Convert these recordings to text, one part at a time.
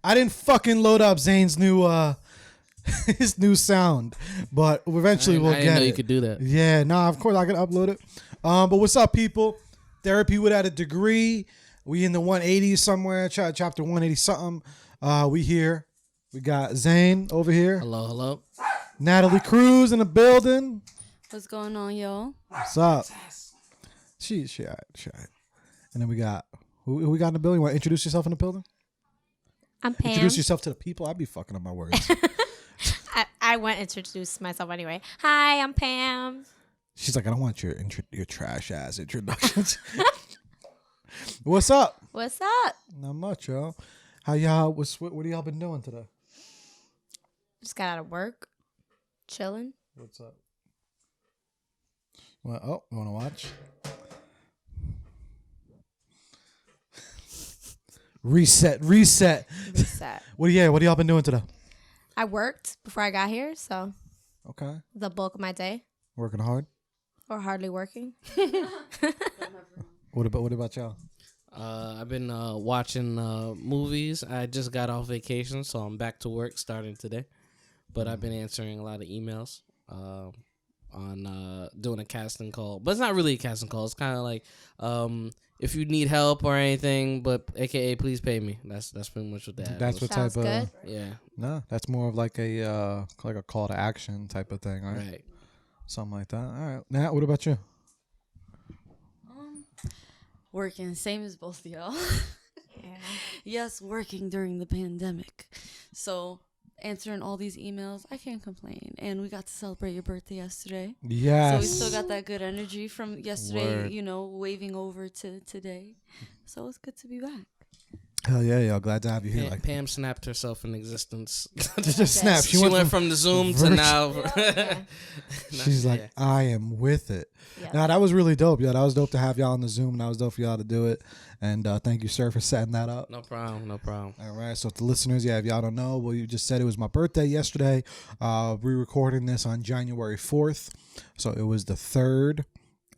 I didn't fucking load up Zane's new his new sound, but eventually we'll get it. I didn't know you could do that. Yeah, nah, of course I can upload it. But what's up, people? Therapy without a degree. We in the 180s somewhere, chapter 180 something. We here. We got Zane over here. Hello. Natalie Cruz in the building. What's going on, y'all? What's up? She. And then we got who we got in the building? You want to introduce yourself in the building? I'm Pam. Introduce yourself to the people. I'd be fucking up my words. I went to introduce myself anyway. Hi, I'm Pam. She's like, I don't want your trash ass introductions. What's up? What's up? Not much, y'all. How y'all? What have y'all been doing today? Just got out of work, chilling. What's up? You want to watch? Reset. What y'all been doing today? I worked before I got here, so okay. The bulk of my day. Working hard? Or hardly working. What about y'all? I've been watching movies. I just got off vacation, so I'm back to work starting today. But I've been answering a lot of emails on doing a casting call. But it's not really a casting call. It's kind of like if you need help or anything, but AKA please pay me. That's pretty much what that. That's what type good. of. Yeah. No, that's more of like a call to action type of thing, right? Right. Something like that. All right. Nat, what about you? Working, same as both of y'all. Yeah. Yes, working during the pandemic. So answering all these emails, I can't complain. And we got to celebrate your birthday yesterday. Yes. So we still got that good energy from yesterday, Word. Waving over to today. So it's good to be back. Hell yeah, y'all. Glad to have you here. Pam snapped herself in existence. Just snap. She went from the Zoom to now. Yeah. She's like, I am with it. Yeah. Now, that was really dope, yo. That was dope to have y'all on the Zoom. That was dope for y'all to do it. And thank you, sir, for setting that up. No problem. All right. So, to listeners, if y'all don't know, well, you just said it was my birthday yesterday. We're recording this on January 4th. So, it was the 3rd.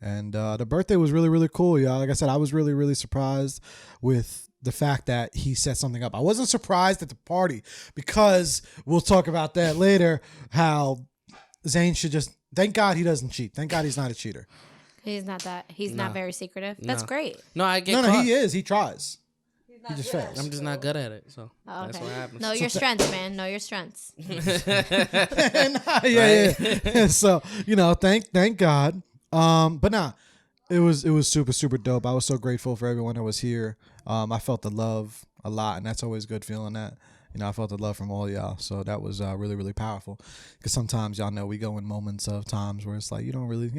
And the birthday was really, really cool, y'all. Like I said, I was really, really surprised with the fact that he set something up. I wasn't surprised at the party because we'll talk about that later, how Zane should just, thank God he doesn't cheat. Thank God he's not a cheater. He's not very secretive. That's great. No, I get No, caught. he is. He tries. He just fails. I'm just not good at it, so Oh, that's okay. what happens. Know your strengths, man. Know your strengths. Yeah. So, thank God. But nah, it was super, super dope. I was so grateful for everyone that was here. I felt the love a lot, and that's always good feeling that. I felt the love from all y'all. So that was really, really powerful. Because sometimes y'all know we go in moments of times where it's like you don't really,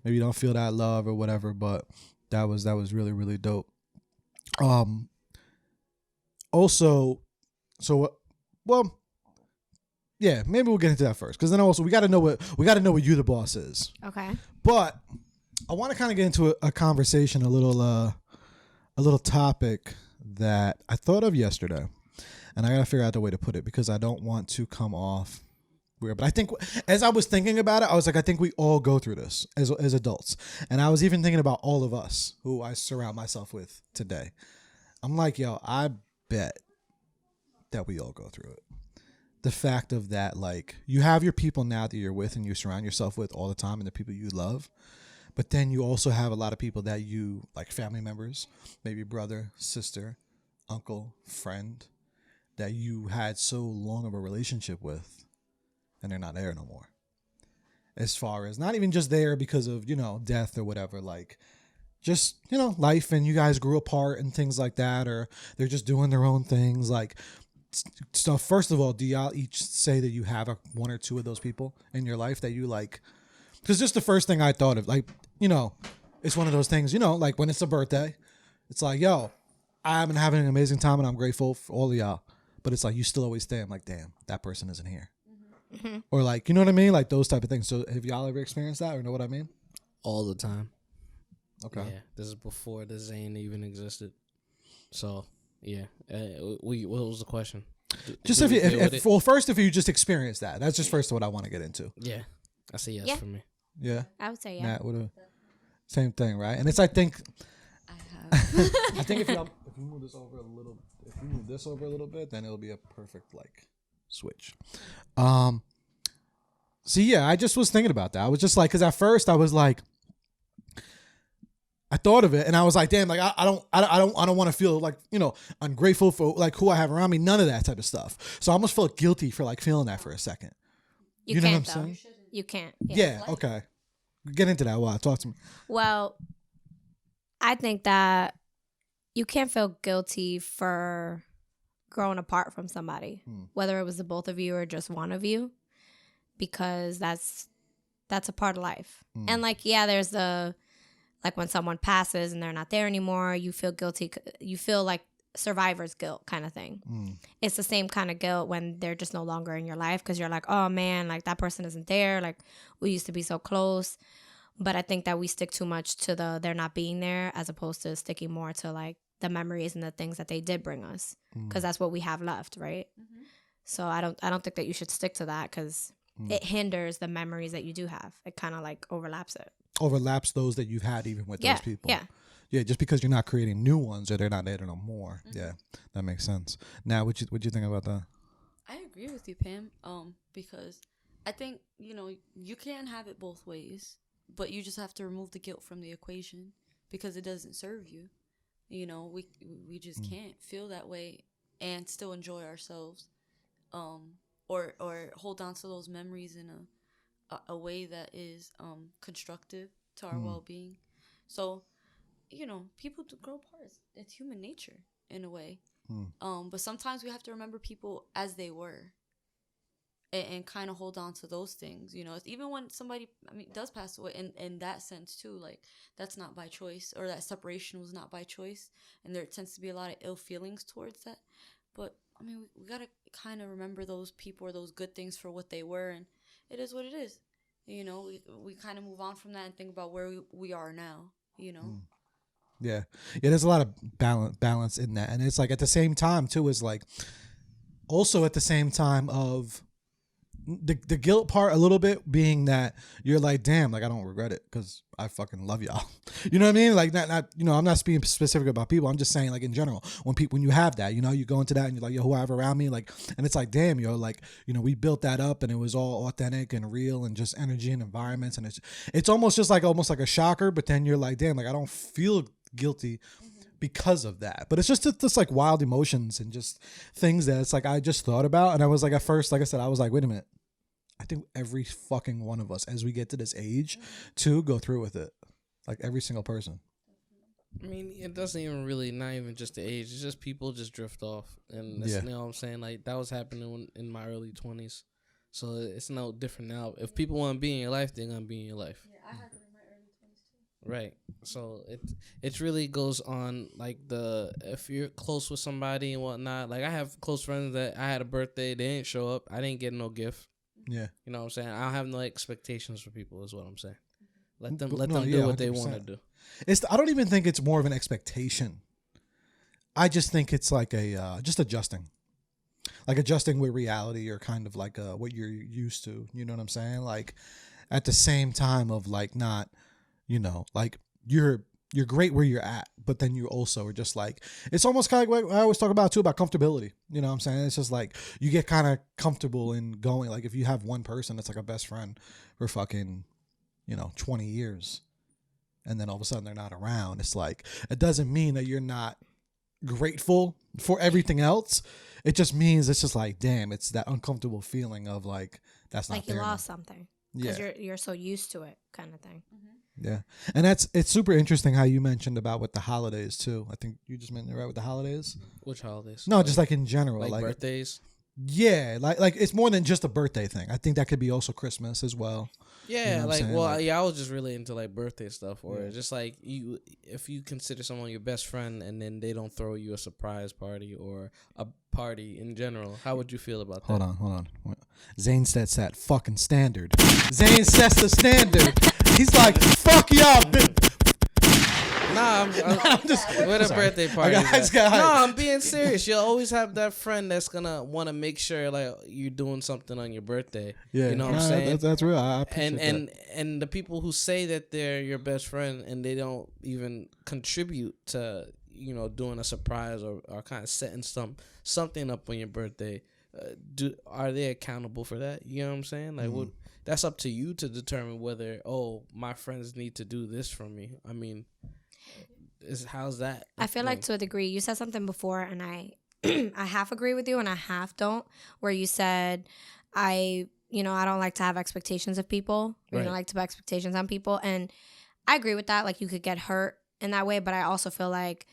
maybe you don't feel that love or whatever. But that was really, really dope. Also, yeah, maybe we'll get into that first. Because then also we got to know what you the boss is. Okay. But I want to kind of get into a conversation, a little topic that I thought of yesterday, and I got to figure out the way to put it because I don't want to come off weird. But I think as I was thinking about it, I was like, I think we all go through this as adults. And I was even thinking about all of us who I surround myself with today. I'm like, yo, I bet that we all go through it. The fact of that, like, you have your people now that you're with and you surround yourself with all the time and the people you love. But then you also have a lot of people that you, like family members, maybe brother, sister, uncle, friend, that you had so long of a relationship with, and they're not there no more. As far as not even just there because of, death or whatever, like just, life and you guys grew apart and things like that, or they're just doing their own things. Like, so first of all, do y'all each say that you have one or two of those people in your life that you like, Because just the first thing I thought of, like, it's one of those things, like when it's a birthday, it's like, yo, I've been having an amazing time and I'm grateful for all of y'all. But it's like, you still always stay. I'm like, damn, that person isn't here. Mm-hmm. Or like, you know what I mean? Like those type of things. So have y'all ever experienced that or know what I mean? All the time. Okay. Yeah, this is before the Zane even existed. So, yeah. What was the question? Just if you just experience that. That's just first what I want to get into. Yeah. I say yes for me. Yeah. I would say yeah. Nat, same thing, right? And it's, I think I think if you move this over a little bit, then it'll be a perfect like switch. So yeah, I just was thinking about that. I was just like, because at first I was like, I thought of it and I was like, damn, like I don't want to feel like, ungrateful for like who I have around me, none of that type of stuff. So I almost felt guilty for like feeling that for a second. You know can't, what I'm though. saying? You can't. Yeah. Okay. Get into that. Why? Talk to me. Well, I think that you can't feel guilty for growing apart from somebody, whether it was the both of you or just one of you, because that's a part of life. And like, yeah, there's like when someone passes and they're not there anymore, you feel guilty. You feel like survivor's guilt kind of thing. It's the same kind of guilt when they're just no longer in your life because you're like, oh man, like that person isn't there. Like we used to be so close. But I think that we stick too much to they're not being there as opposed to sticking more to like the memories and the things that they did bring us because that's what we have left, right? Mm-hmm. So I don't think that you should stick to that because it hinders the memories that you do have. It kind of like overlaps those that you've had even with those people. Yeah, just because you're not creating new ones or they're not there no more. Mm-hmm. Yeah, that makes sense. Now, what you think about that? I agree with you, Pam. Because I think you can have it both ways, but you just have to remove the guilt from the equation because it doesn't serve you. We just can't feel that way and still enjoy ourselves, or hold on to those memories in a way that is constructive to our well-being. So. People do grow apart. It's human nature in a way. But sometimes we have to remember people as they were and kind of hold on to those things. Even when somebody, does pass away in that sense too, like that's not by choice or that separation was not by choice. And there tends to be a lot of ill feelings towards that. But, we got to kind of remember those people or those good things for what they were. And it is what it is. We kind of move on from that and think about where we are now, Yeah, there's a lot of balance in that, and it's like at the same time too is like also at the same time of the guilt part a little bit being that you're like, damn, like I don't regret it because I fucking love y'all. You know what I mean? Like not I'm not being specific about people. I'm just saying like in general when you have that, you go into that and you're like, yo, who I have around me, like, and it's like, damn, like, we built that up and it was all authentic and real and just energy and environments, and it's almost like a shocker, but then you're like, damn, like I don't feel guilty because of that, but it's just like wild emotions and just things that it's like I just thought about, and I was like at first, like I said, I was like, wait a minute, I think every fucking one of us as we get to this age to go through with it, like every single person. It doesn't even really, not even just the age, it's just people just drift off, and that's, you know what I'm saying, like that was happening in my early 20s, so it's no different now. If people want to be in your life, they're gonna be in your life. I had that in my early 20s too. Right. So it really goes on like if you're close with somebody and whatnot. Like I have close friends that I had a birthday, they didn't show up, I didn't get no gift. Yeah. You know what I'm saying? I don't have no expectations for people is what I'm saying. Let them do what they want to do. I don't even think it's more of an expectation. I just think it's like just adjusting. Like adjusting with reality or kind of like what you're used to. You know what I'm saying? Like at the same time of like not, like you're great where you're at, but then you also are just like, it's almost kind of like what I always talk about too, about comfortability. You know what I'm saying? It's just like you get kind of comfortable in going, like if you have one person that's like a best friend for fucking, 20 years, and then all of a sudden they're not around. It's like, it doesn't mean that you're not grateful for everything else. It just means it's just like, damn, it's that uncomfortable feeling of like, that's not like there you lost now. something because Yeah. you're so used to it kind of thing. Yeah. And it's super interesting how you mentioned about with the holidays too. I think you just mentioned it right with the holidays. Which holidays? No, just like in general, like birthdays. Yeah, like it's more than just a birthday thing. I think that could be also Christmas as well. Yeah, You know what I'm like, saying? I was just really into like birthday stuff, or just like if you consider someone your best friend and then they don't throw you a surprise party or a party in general, how would you feel about that? Hold on. Zane sets that fucking standard. Zane sets the standard. He's like, fuck y'all. Nah, I'm just with a birthday party. No, I'm being serious. You'll always have that friend that's gonna want to make sure like you're doing something on your birthday. Yeah, you know what I'm saying. That's real. I appreciate and that. and the people who say that they're your best friend and they don't even contribute to doing a surprise or kind of setting something up on your birthday, are they accountable for that? You know what I'm saying? Like, that's up to you to determine whether my friends need to do this for me. I mean. How's that? I feel like to a degree, you said something before, and I I half agree with you, and I half don't. Where you said, I don't like to have expectations of people. Or, right. don't like to put expectations on people, and I agree with that. Like you could get hurt in that way, but I also feel like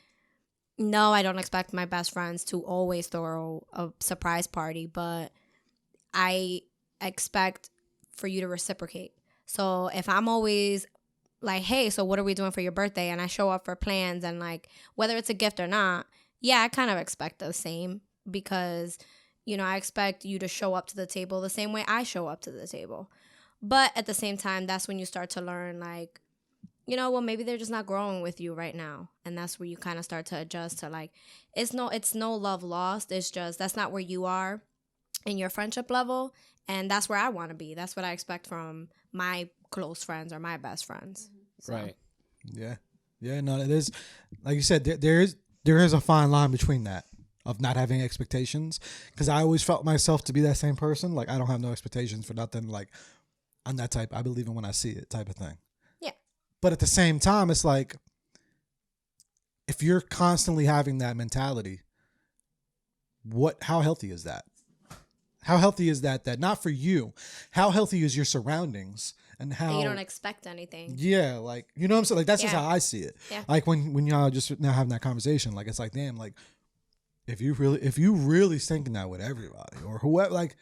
no, I don't expect my best friends to always throw a surprise party, but I expect for you to reciprocate. So if I'm always like, hey, so what are we doing for your birthday? And I show up for plans and like, whether it's a gift or not, yeah, I kind of expect the same because, I expect you to show up to the table the same way I show up to the table. But at the same time, that's when you start to learn like, well, maybe they're just not growing with you right now. And that's where you kind of start to adjust to like, it's no love lost. It's just, that's not where you are in your friendship level. And that's where I want to be. That's what I expect from my close friends or my best friends. So. Right. Yeah. No, it is like you said. There is a fine line between that of not having expectations because I always felt myself to be that same person. Like I don't have no expectations for nothing. Like I'm that type. I believe in when I see it type of thing. Yeah. But at the same time, it's like if you're constantly having that mentality, how healthy is that? How healthy is that not for you? How healthy is your surroundings and how you don't expect anything? Yeah, like you know what I'm saying? Like that's just how I see it. Yeah. Like when y'all just now having that conversation, like it's like damn, like if you really thinking that with everybody or whoever, like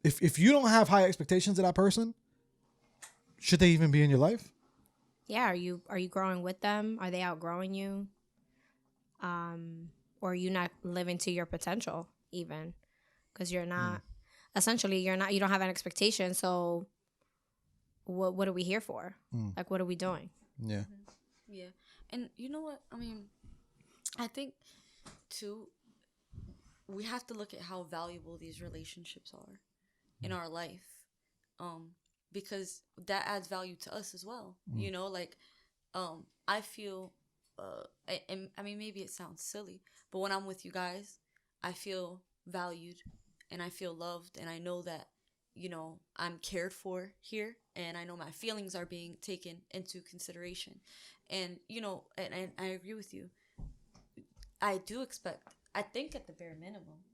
if you don't have high expectations of that person, should they even be in your life? Yeah, are you growing with them? Are they outgrowing you? Or are you not living to your potential even? Because you're not, essentially, you don't have an expectation. So what are we here for? Like, what are we doing? Yeah. Yeah. And you know what? I mean, I think, too, we have to look at how valuable these relationships are in our life. Because that adds value to us as well. I feel, and I mean, maybe it sounds silly, but when I'm with you guys, I feel valued. And I feel loved, and I know that, I'm cared for here, and I know my feelings are being taken into consideration. And, and I agree with you. I think at the bare minimum,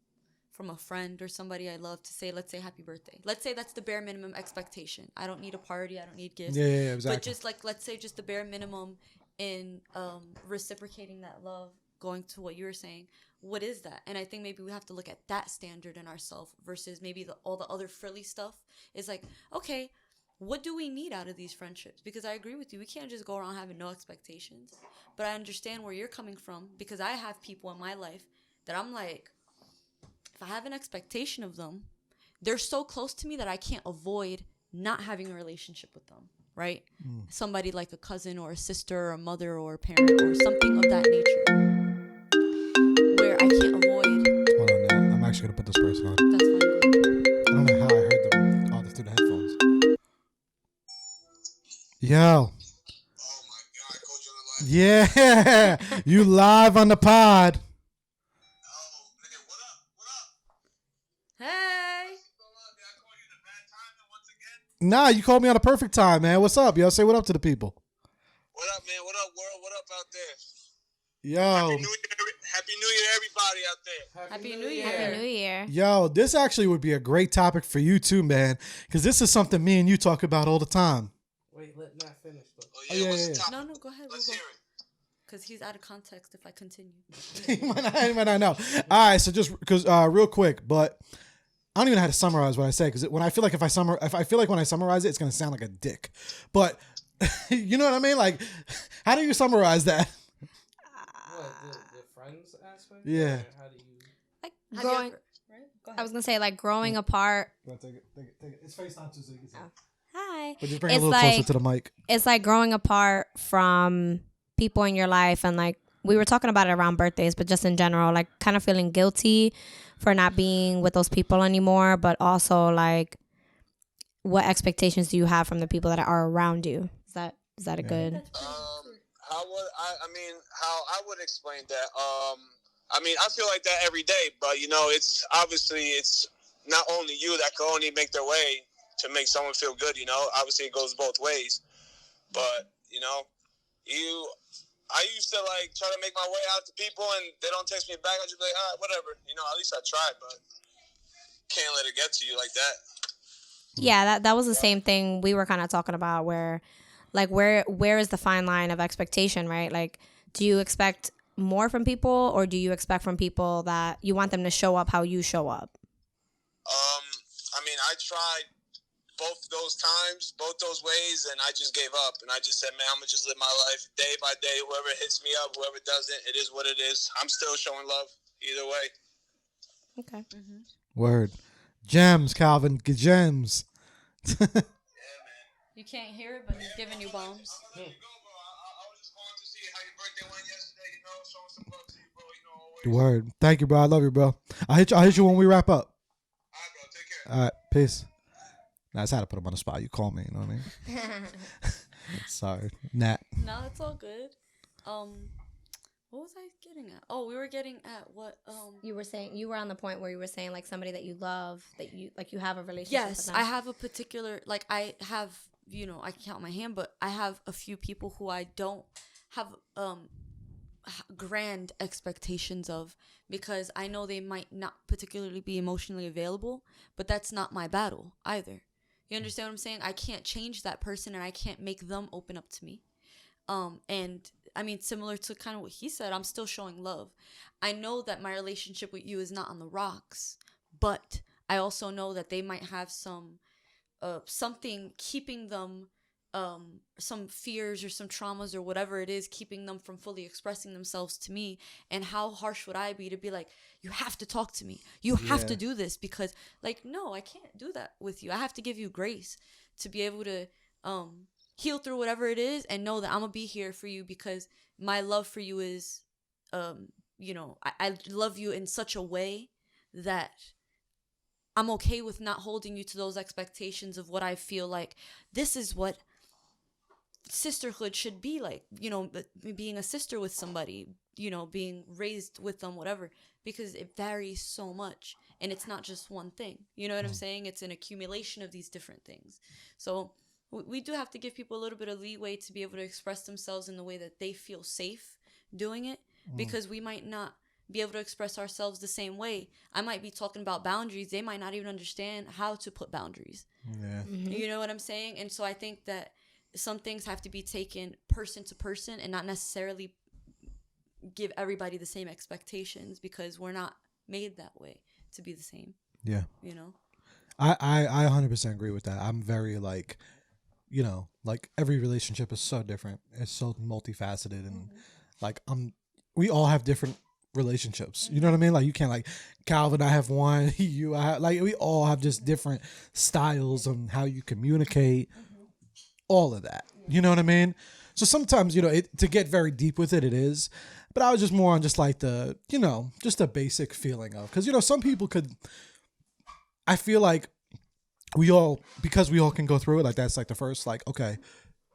from a friend or somebody I love to say, let's say happy birthday. Let's say that's the bare minimum expectation. I don't need a party. I don't need gifts. Yeah, exactly. But just like, let's say just the bare minimum in reciprocating that love, going to what you were saying. What is that? And I think maybe we have to look at that standard in ourselves versus maybe all the other frilly stuff. Is like, okay, what do we need out of these friendships? Because I agree with you. We can't just go around having no expectations. But I understand where you're coming from because I have people in my life that I'm like, if I have an expectation of them, they're so close to me that I can't avoid not having a relationship with them, right? Somebody like a cousin or a sister or a mother or a parent or something of that nature. Where I can't avoid. Hold on, now. I'm actually gonna put this person on. That's fine. I don't know how I heard them all through the headphones. Yo. Oh my God, Coach on the line. Yeah, you live on the pod. Oh, nigga, what up? Hey. Did I call you at a bad time once again? Nah, you called me on a perfect time, man. What's up, yo? Say what up to the people. What up, man? What up, world? What up out there? Yo. Happy New Year, everybody out there. Happy New Year. Happy New Year. Yo, this actually would be a great topic for you too, man. Because this is something me and you talk about all the time. Wait, let Matt finish though. Oh, yeah, what's yeah. the topic? No, go ahead. Let's hear it. because he's out of context if I continue. He might not know. All right, so just because real quick, but I don't even know how to summarize what I say because when I feel like when I summarize it, it's gonna sound like a dick. But you know what I mean? Like, how do you summarize that? What, the friends aspect? Yeah. How do you? Like Have you growing. ever- right? Go ahead. I was gonna say like growing apart. Take it. It's FaceTime too, so you can see. Hi. But just bring it a It's little closer like- to the mic. It's like growing apart from people in your life, and like we were talking about it around birthdays, but just in general, like kind of feeling guilty for not being with those people anymore, but also like what expectations do you have from the people that are around you? Is that a good? How I would explain that. I feel like that every day, but it's not only you that can only make their way to make someone feel good. Obviously it goes both ways, but I used to like try to make my way out to people, and they don't text me back. I just be like, all right, whatever. At least I tried, but can't let it get to you like that. Yeah, that was the same thing we were kind of talking about where is the fine line of expectation, right? Like, do you expect more from people or do you expect from people that you want them to show up how you show up? I tried both those times, both those ways, and I just gave up. And I just said, man, I'm going to just live my life day by day. Whoever hits me up, whoever doesn't, it is what it is. I'm still showing love either way. Okay. Mm-hmm. Word. Gems, Calvin. Get gems. Yeah, man. You can't hear it, but he's giving you bombs. I was just calling to see how your birthday went yesterday, showing some love to you, bro, always. Word. Thank you, bro. I love you, bro. I'll hit you when we wrap up. All right, bro. Take care. All right. Peace. That's how to put him on the spot. You call me. You know what I mean? Sorry. Nat. No, it's all good. What was I getting at? Oh, we were getting at what You were saying you were on the point where you were saying like somebody that you love, that you have a relationship with yes, them. I have a particular, like, I have, I can count my hand, but I have a few people who I don't have grand expectations of, because I know they might not particularly be emotionally available, but that's not my battle either. You understand what I'm saying? I can't change that person, and I can't make them open up to me. And similar to kind of what he said, I'm still showing love. I know that my relationship with you is not on the rocks, but I also know that they might have some something keeping them, some fears or some traumas or whatever it is, keeping them from fully expressing themselves to me. And how harsh would I be to be like, you have to talk to me, you have to do this, because like, no, I can't do that with you. I have to give you grace to be able to heal through whatever it is, and know that I'm gonna be here for you, because my love for you is I love you in such a way that I'm okay with not holding you to those expectations of what I feel like this is what sisterhood should be like, being a sister with somebody, being raised with them, whatever, because it varies so much, and it's not just one thing. You know what I'm saying? It's an accumulation of these different things. So we do have to give people a little bit of leeway to be able to express themselves in the way that they feel safe doing it, because we might not be able to express ourselves the same way. I might be talking about boundaries. They might not even understand how to put boundaries. Yeah. Mm-hmm. You know what I'm saying? And so I think that some things have to be taken person to person, and not necessarily give everybody the same expectations, because we're not made that way to be the same. Yeah. I 100% agree with that. I'm very like, like every relationship is so different. It's so multifaceted, and like we all have different relationships. You know what I mean? Like you can't like Calvin, I have one, I have, like we all have just different styles on how you communicate, all of that. You know what I mean? So sometimes, to get very deep with it is, but I was just more on just like the, just a basic feeling of, because, some people I feel like because we all can go through it, like that's like the first, like, okay,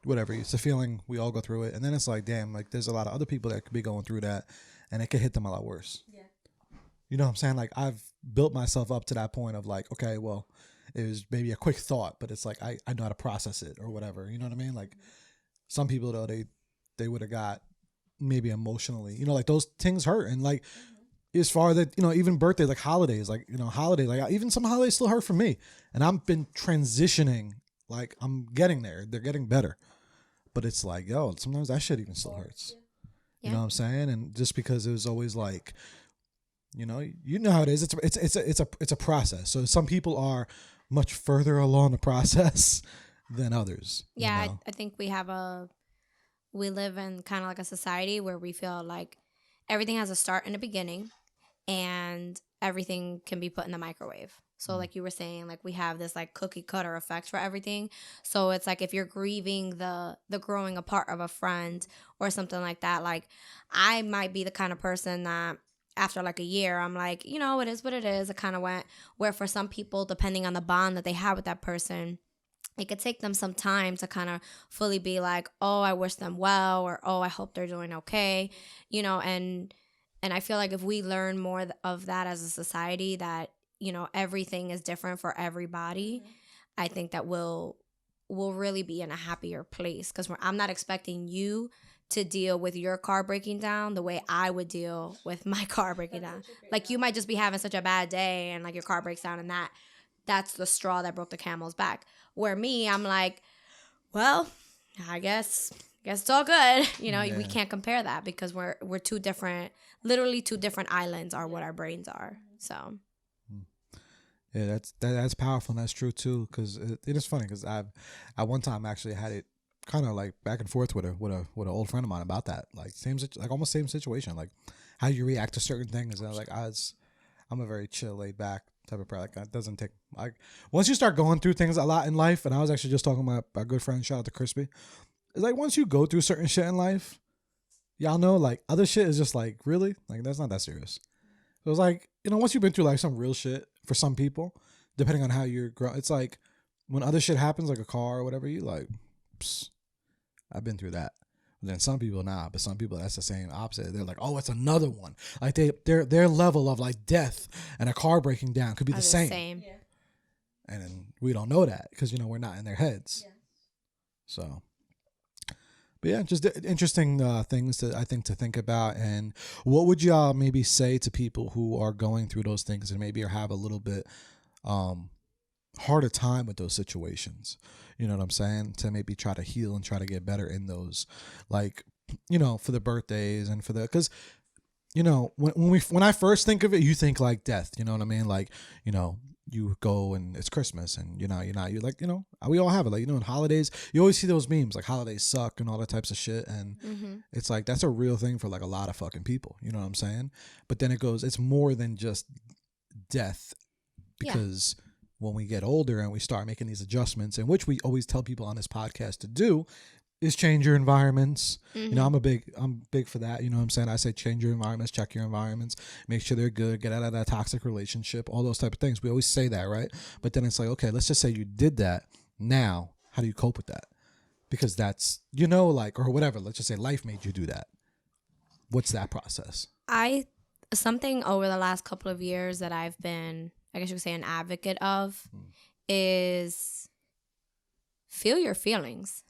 whatever, it's a feeling, we all go through it. And then it's like, damn, like there's a lot of other people that could be going through that, and it could hit them a lot worse. Yeah. You know what I'm saying? Like I've built myself up to that point of like, okay, well, it was maybe a quick thought, but it's like, I know how to process it or whatever. You know what I mean? Like some people though, they would have got maybe emotionally, like those things hurt. And like, as far that, even birthdays, like holidays, like, holidays, like even some holidays still hurt for me. And I've been transitioning, like I'm getting there. They're getting better. But it's like, yo, sometimes that shit even still hurts. You know what I'm saying? And just because it was always like, you know how it is. It's a process. So some people are much further along the process than others. Yeah, you know? I think we live in kind of like a society where we feel like everything has a start and a beginning, and everything can be put in the microwave. So like you were saying, like we have this like cookie cutter effect for everything. So it's like if you're grieving the growing apart of a friend or something like that, like I might be the kind of person that after like a year, I'm like, you know, it is what it is. It kind of went where for some people, depending on the bond that they have with that person, it could take them some time to kind of fully be like, oh, I wish them well, or oh, I hope they're doing okay, you know, and I feel like if we learn more of that as a society, that, you know, everything is different for everybody, I think that we'll really be in a happier place, because I'm not expecting you to deal with your car breaking down the way I would deal with my car breaking down. Like you might just be having such a bad day and like your car breaks down, and that's the straw that broke the camel's back. Where me, I'm like, well, I guess it's all good. You know, we can't compare that because we're two different, literally two different islands are what our brains are. So. Yeah, that's powerful, and that's true too. Because it is funny, because at one time actually had it kind of like back and forth with an old friend of mine about that, like almost same situation, like how you react to certain things. And I was like, I'm a very chill, laid back type of person. Like it doesn't take like once you start going through things a lot in life. And I was actually just talking to my good friend, shout out to Crispy. It's like once you go through certain shit in life, y'all know like other shit is just like really like that's not that serious. So it's like, you know, once you've been through like some real shit for some people, depending on how you're growing, it's like when other shit happens, like a car or whatever, you like, psst, I've been through that. But then some people but some people that's the same opposite. They're like, oh, it's another one. Like their level of like death and a car breaking down could be the same. Yeah. And then we don't know that because, you know, we're not in their heads. Yeah. So, but yeah, just interesting things to think about. And what would y'all maybe say to people who are going through those things and maybe have a little bit harder time with those situations? You know what I'm saying? To maybe try to heal and try to get better in those, like, you know, for the birthdays and for the, because, you know, when I first think of it, you think like death. You know what I mean? Like, you know, you go and it's Christmas and you're like, you know, we all have it. Like, you know, in holidays, you always see those memes like holidays suck and all that types of shit. And it's like, that's a real thing for like a lot of fucking people. You know what I'm saying? But then it's more than just death, because when we get older and we start making these adjustments, and which we always tell people on this podcast to do, is change your environments. You know, I'm big for that. You know what I'm saying? I say change your environments, check your environments, make sure they're good, get out of that toxic relationship, all those type of things. We always say that, right? But then it's like, okay, let's just say you did that. Now, how do you cope with that? Because that's, you know, like, or whatever, let's just say life made you do that. What's that process? Something over the last couple of years that I've been, I guess you could say, an advocate of is feel your feelings.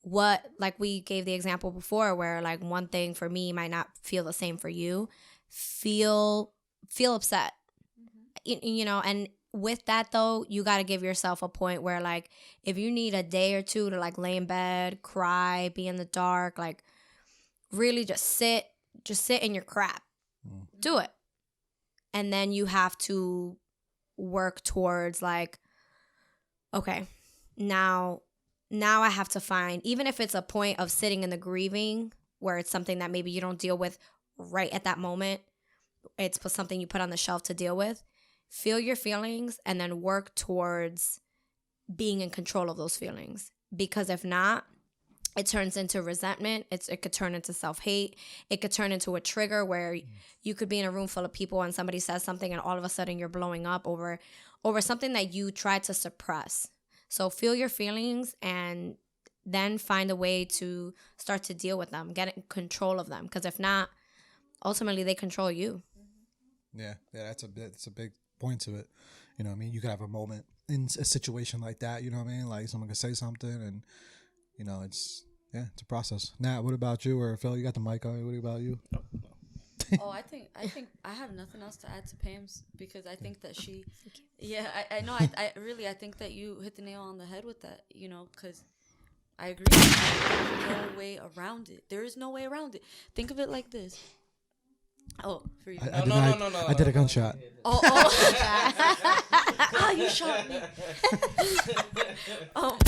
What, like we gave the example before where like one thing for me might not feel the same for you. Feel upset. You know, and with that though, you got to give yourself a point where like if you need a day or two to like lay in bed, cry, be in the dark, like really just sit in your crap. Do it. And then you have to work towards like, okay, now I have to find, even if it's a point of sitting in the grieving where it's something that maybe you don't deal with right at that moment, it's something you put on the shelf to deal with, feel your feelings and then work towards being in control of those feelings. Because if not, it turns into resentment. It could turn into self-hate. It could turn into a trigger where you could be in a room full of people and somebody says something and all of a sudden you're blowing up over something that you tried to suppress. So feel your feelings and then find a way to start to deal with them, get in control of them. Because if not, ultimately they control you. Yeah, that's a big point to it. You know what I mean? You could have a moment in a situation like that, you know what I mean? Like someone could say something and, you know, it's a process. Nat, what about you? Or Phil, you got the mic on. What about you? Oh, I think I have nothing else to add to Pam's, because I think that she, I know, I really think that you hit the nail on the head with that, you know, because I agree. There's no way around it. There is no way around it. Think of it like this. Oh, for you. No. I did a gunshot. Oh. Ah, you shot me. Oh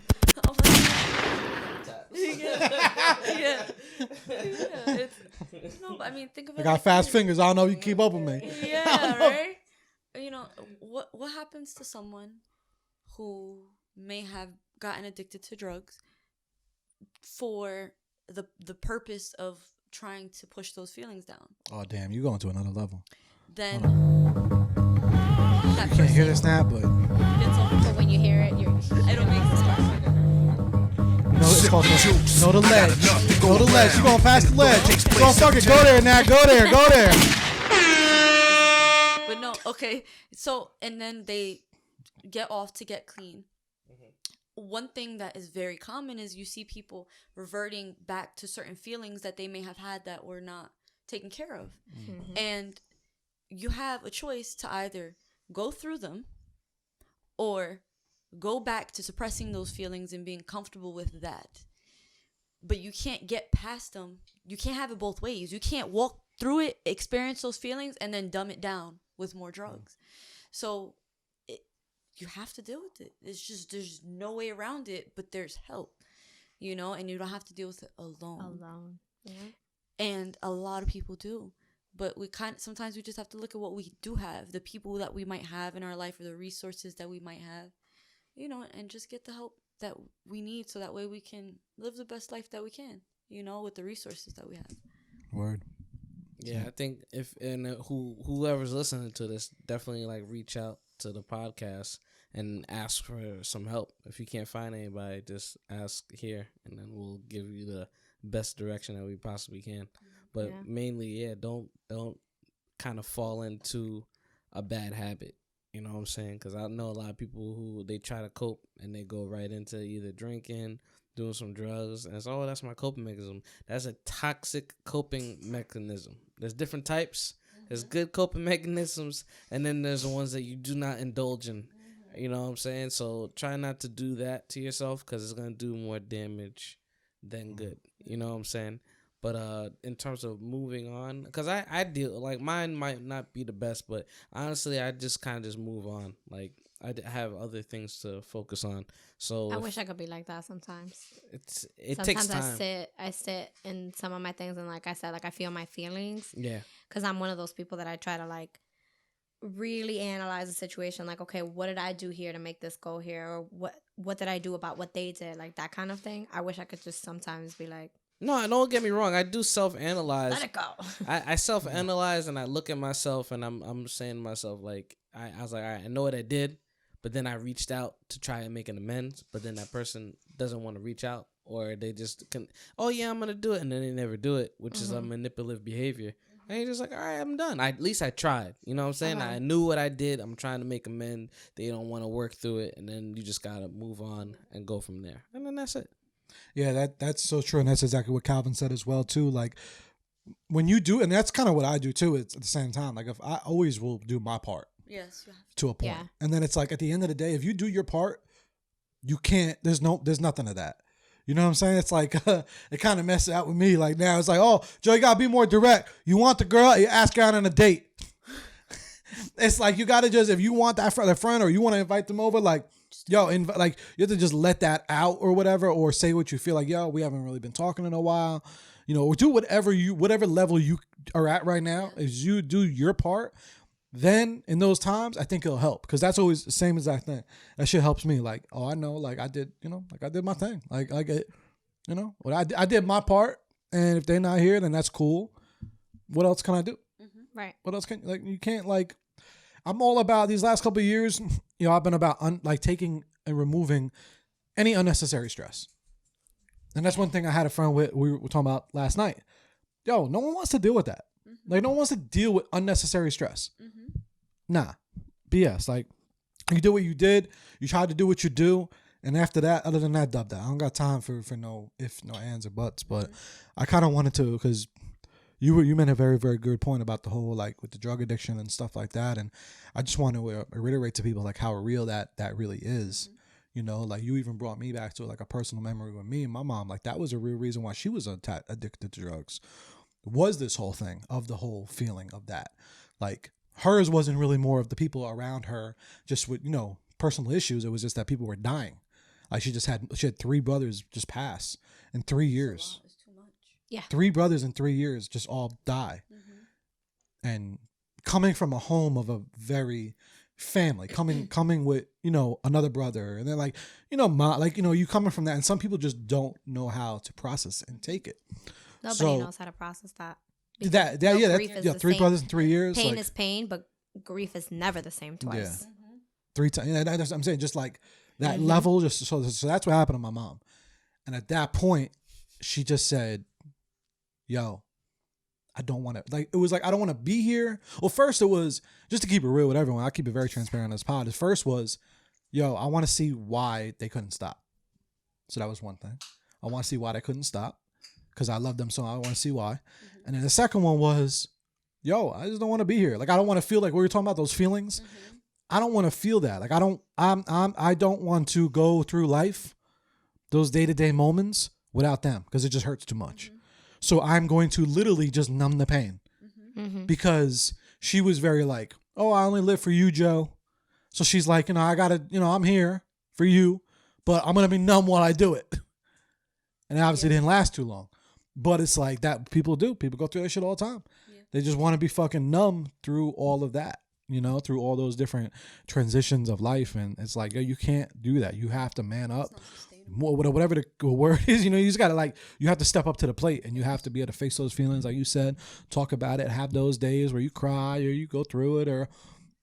yeah. No, but I mean, think of it. I got like fast this. fingers. I don't know if you keep up with me. Yeah, right. You know what happens to someone who may have gotten addicted to drugs for the purpose of trying to push those feelings down? Oh damn, you going to another level. Then I can't hear the snap, but So when you hear it, I don't make this part. no, it's called no the ledge. Go the ledge. You going past the ledge? Go fuck it. Go there now. Go there. Go there. But no, okay. So and then they get off to get clean. One thing that is very common is you see people reverting back to certain feelings that they may have had that were not taken care of. Mm-hmm. And you have a choice to either go through them or go back to suppressing those feelings and being comfortable with that. But you can't get past them. You can't have it both ways. You can't walk through it, experience those feelings, and then dumb it down with more drugs. So you have to deal with it. It's just, there's no way around it, but there's help, you know, and you don't have to deal with it alone. Yeah. And a lot of people do. But sometimes we just have to look at what we do have, the people that we might have in our life or the resources that we might have, you know, and just get the help that we need so that way we can live the best life that we can, you know, with the resources that we have. Word. Yeah, I think whoever's listening to this, definitely like reach out to the podcast and ask for some help. If you can't find anybody, just ask here, and then we'll give you the best direction that we possibly can. But mainly, don't kind of fall into a bad habit. You know what I'm saying? Because I know a lot of people who they try to cope and they go right into either drinking, doing some drugs, and it's that's my coping mechanism. That's a toxic coping mechanism. There's different types. There's good coping mechanisms, and then there's the ones that you do not indulge in. You know what I'm saying? So try not to do that to yourself because it's going to do more damage than good. You know what I'm saying? But in terms of moving on, because I deal, like, mine might not be the best, but honestly, I just kind of just move on. Like, I have other things to focus on. So I wish I could be like that sometimes. It takes time. Sometimes I sit in some of my things and, like I said, like I feel my feelings. Yeah. Because I'm one of those people that I try to, like, really analyze the situation. Like, okay, what did I do here to make this go here? Or what did I do about what they did? Like, that kind of thing. I wish I could just sometimes be like, no, don't get me wrong. I do self-analyze. let it go. I self-analyze and I look at myself and I'm saying to myself, like, I was like, all right, I know what I did, but then I reached out to try and make an amends, but then that person doesn't want to reach out, or they just I'm going to do it, and then they never do it, which is a manipulative behavior. And you're just like, all right, I'm done. At least I tried. You know what I'm saying? I knew what I did. I'm trying to make amends. They don't want to work through it, and then you just got to move on and go from there. And then that's it. Yeah, that's so true, and that's exactly what Calvin said as well too. Like, when you do, and that's kind of what I do too. It's at the same time. Like, if I always will do my part. Yes, you have to a point. And then it's like, at the end of the day, if you do your part, you can't. There's nothing of that. You know what I'm saying? It's like it kind of messes out with me. Like, now it's like, oh, Joe, you gotta be more direct. You want the girl, you ask her out on a date. It's like, you gotta just, if you want that friend or you want to invite them over, like, yo, like, you have to just let that out or whatever, or say what you feel like. Yo, we haven't really been talking in a while, you know, or do whatever level you are at right now. Is you do your part, then in those times, I think it'll help, because that's always the same exact thing. That shit helps me. Like, oh, I know, like, I did, you know, like, I did my thing. Like it, you know, I did my part, and if they're not here, then that's cool. What else can I do? Right. What else can, like, you can't, like, I'm all about these last couple of years, you know, I've been about like taking and removing any unnecessary stress. And that's one thing I had a friend with, we were talking about last night. Yo, no one wants to deal with that. Like, no one wants to deal with unnecessary stress. Nah, BS. Like, you did what you did. You tried to do what you do. And after that, other than that, dub that. I don't got time for no if, no ands, or buts. But I kind of wanted to, because you made a very, very good point about the whole, like, with the drug addiction and stuff like that. And I just want to reiterate to people, like, how real that really is. You know, like you even brought me back to like a personal memory with me and my mom. Like that was a real reason why she was addicted to drugs. Was this whole thing of the whole feeling of that. Like hers wasn't really more of the people around her just with, you know, personal issues. It was just that people were dying. Like she had 3 brothers just pass in 3 years. It's too much. Yeah. 3 brothers in 3 years just all die. And coming from a home of a very family, coming with, you know, another brother, and then like, you know, like, you know, you coming from that, and some people just don't know how to process and take it. Nobody knows how to process that. That No, yeah, grief is yeah, the 3 same. brothers in 3 years. Pain like, is pain, but grief is never the same twice. Yeah. 3 times. Yeah, that's what I'm saying. Just like that level. Just so that's what happened to my mom. And at that point, she just said, "Yo, I don't want to." Like it was like I don't want to be here. Well, first it was just to keep it real with everyone. I keep it very transparent on this pod. The first was, "Yo, I want to see why they couldn't stop." So that was one thing. I want to see why they couldn't stop because I love them so. I want to see why. And then the second one was, "Yo, I just don't want to be here. Like I don't want to feel like we were talking about those feelings. I don't want to feel that. Like I don't want to go through life, those day-to-day moments without them because it just hurts too much. So I'm going to literally just numb the pain because she was very like, oh, I only live for you, Joe. So she's like, you know, I gotta, you know, I'm here for you, but I'm going to be numb while I do it. And it obviously didn't last too long, but it's like that people do. People go through that shit all the time. Yeah. They just want to be fucking numb through all of that. You know, through all those different transitions of life. And it's like, yo, you can't do that. You have to man up. Whatever the word is, you know, you just got to like, you have to step up to the plate and you have to be able to face those feelings. Like you said, talk about it, have those days where you cry or you go through it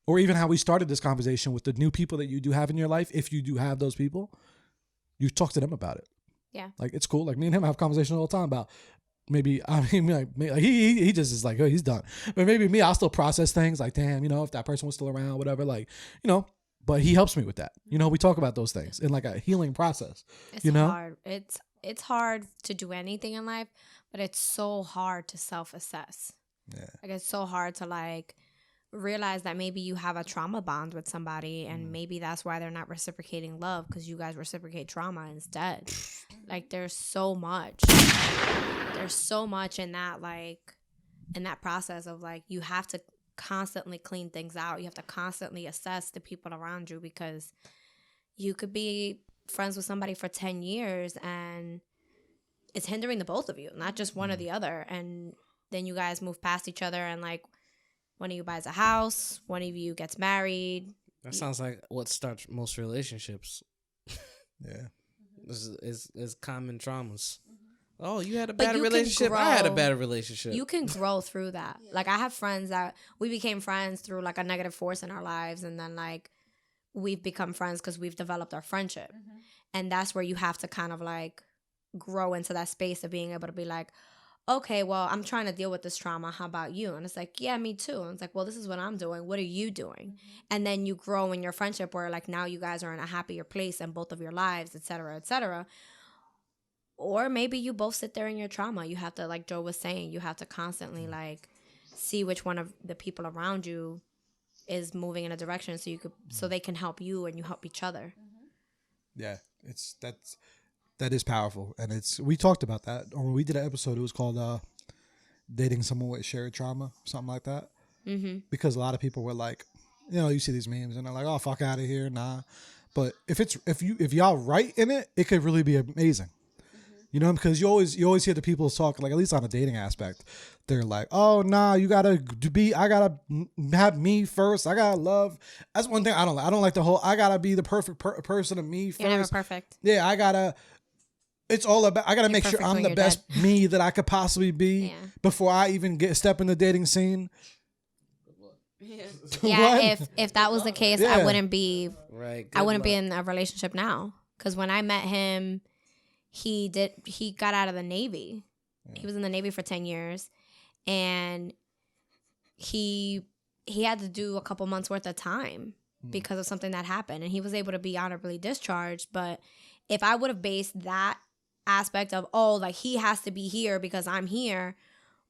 or even how we started this conversation with the new people that you do have in your life. If you do have those people, you talk to them about it. Yeah. Like it's cool. Like me and him have conversations all the time about maybe, I mean, like he just is like, oh, he's done. But maybe me, I'll still process things like, damn, you know, if that person was still around, whatever, like, you know, but he helps me with that. You know, we talk about those things in like a healing process. It's you know? hard. It's hard to do anything in life, but it's so hard to self-assess. Yeah. Like it's so hard to like realize that maybe you have a trauma bond with somebody and maybe that's why they're not reciprocating love because you guys reciprocate trauma instead. Like there's so much in that, like in that process of like you have to constantly clean things out. You have to constantly assess the people around you because you could be friends with somebody for 10 years and it's hindering the both of you, not just one or the other. And then you guys move past each other and like one of you buys a house, one of you gets married. That sounds like what starts most relationships. Yeah. Is common traumas. Oh, you had a But bad you can relationship. I had a grow. bad relationship. You can grow through that. Like I have friends that we became friends through like a negative force in our lives and then like we've become friends because we've developed our friendship. And that's where you have to kind of like grow into that space of being able to be like, okay, well, I'm trying to deal with this trauma. How about you? And it's like, yeah, me too. And it's like, well, this is what I'm doing. What are you doing? And then you grow in your friendship where like now you guys are in a happier place in both of your lives, et cetera, et cetera. Or maybe you both sit there in your trauma. You have to, like Joe was saying, you have to constantly like see which one of the people around you is moving in a direction so they can help you and you help each other. Yeah. That is powerful. And we talked about that or when we did an episode, it was called dating someone with shared trauma, something like that. Because a lot of people were like, you know, you see these memes and they're like, oh, fuck out of here. Nah. But if y'all right in it, it could really be amazing. You know, because you always hear the people talk, like at least on a dating aspect, they're like, oh, nah, I gotta have me first. I gotta love. That's one thing I don't like. I don't like the whole, I gotta be the perfect person of me first. You're never perfect. Yeah, it's all about, I gotta make sure I'm the best me that I could possibly be before I even step in the dating scene. Yeah, if that was the case, I wouldn't be right. I wouldn't be in a relationship now. Because when I met him, he got out of the Navy. He was in the Navy for 10 years and he had to do a couple months worth of time because of something that happened and he was able to be honorably discharged. But if I would have based that aspect of, oh, like he has to be here because I'm here,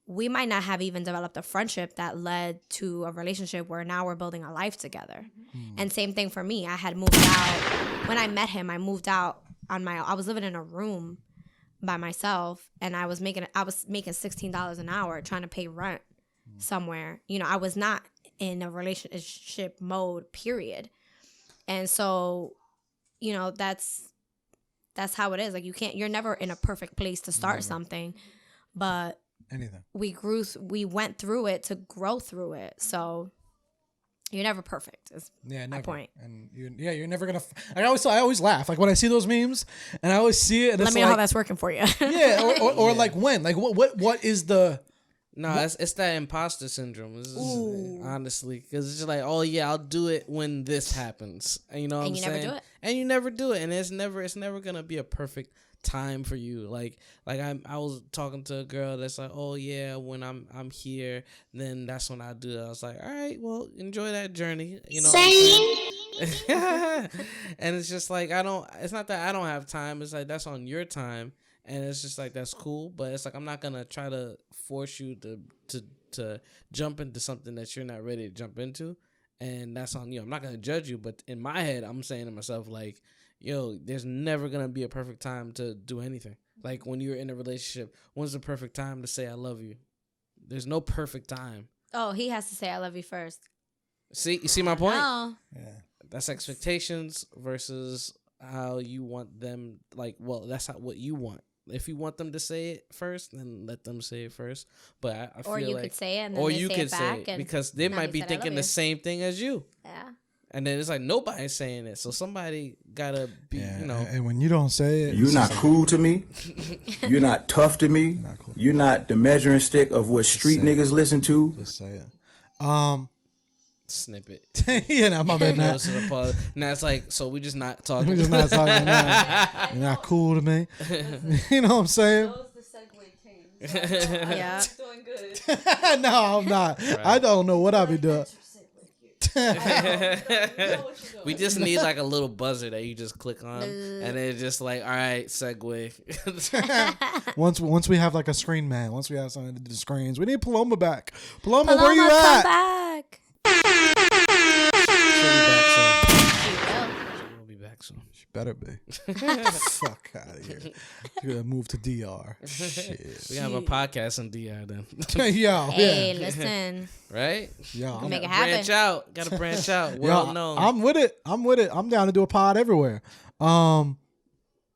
we might not have even developed a friendship that led to a relationship where now we're building a life together. And same thing for me. I had moved out. When I met him, I moved out I was living in a room by myself, and I was making $16 an hour trying to pay rent somewhere. You know, I was not in a relationship mode, period. And so, you know, that's how it is. Like, you're never in a perfect place to start something, but anything. We went through it to grow through it. So you're never perfect. Is my point. And you're never gonna. I always laugh. Like when I see those memes, and I always see it. And let me know how that's working for you. Yeah, or like when, like what is the. No, it's that imposter syndrome. Honestly, because it's just like, oh yeah, I'll do it when this happens. And you know what I'm saying? Never do it. And you never do it, and it's never gonna be a perfect time for you. Like I was talking to a girl that's like, oh yeah, when I'm here, then that's when I do it. I was like, all right, well, enjoy that journey. You know. And it's just like it's not that I don't have time. It's like that's on your time. And it's just like, that's cool, but it's like, I'm not going to try to force you to jump into something that you're not ready to jump into. And that's on you. I'm not going to judge you, but in my head, I'm saying to myself, like, yo, there's never going to be a perfect time to do anything. Like when you're in a relationship, when's the perfect time to say I love you? There's no perfect time. Oh, he has to say I love you first. See, you see my point? No. Yeah. That's expectations versus how you want them. Like, well, that's what you want. If you want them to say it first, then let them say it first. But I feel or you like, could say it, and then or they you say could it say back, it because they might be thinking the same thing as you. Yeah. And then it's like nobody's saying it, so somebody gotta be, you know. And when you don't say it, you're not cool to me. You're not tough to me. You're not the measuring stick of what street niggas listen to. Just say it. Snippet. Yeah, no, my bad. Now. Now it's like, so we just not talking. We're just not talking now. You're not cool to me. You know what I'm saying? Yeah. Doing good. No, I'm not. Right. I don't know what I'll be doing. We just need like a little buzzer that you just click on, and it's just like, all right, segue. Once we have like a screen man, once we have something to do the screens, we need Paloma back. Paloma, where you at? Come back. She'll be back soon. She better be. Fuck out of here. She's gonna move to DR. Shit. We have a podcast in DR then. Yo, hey, listen. Right? Yo, make it happen. Branch out. Gotta branch out. Well known. I'm with it. I'm down to do a pod everywhere.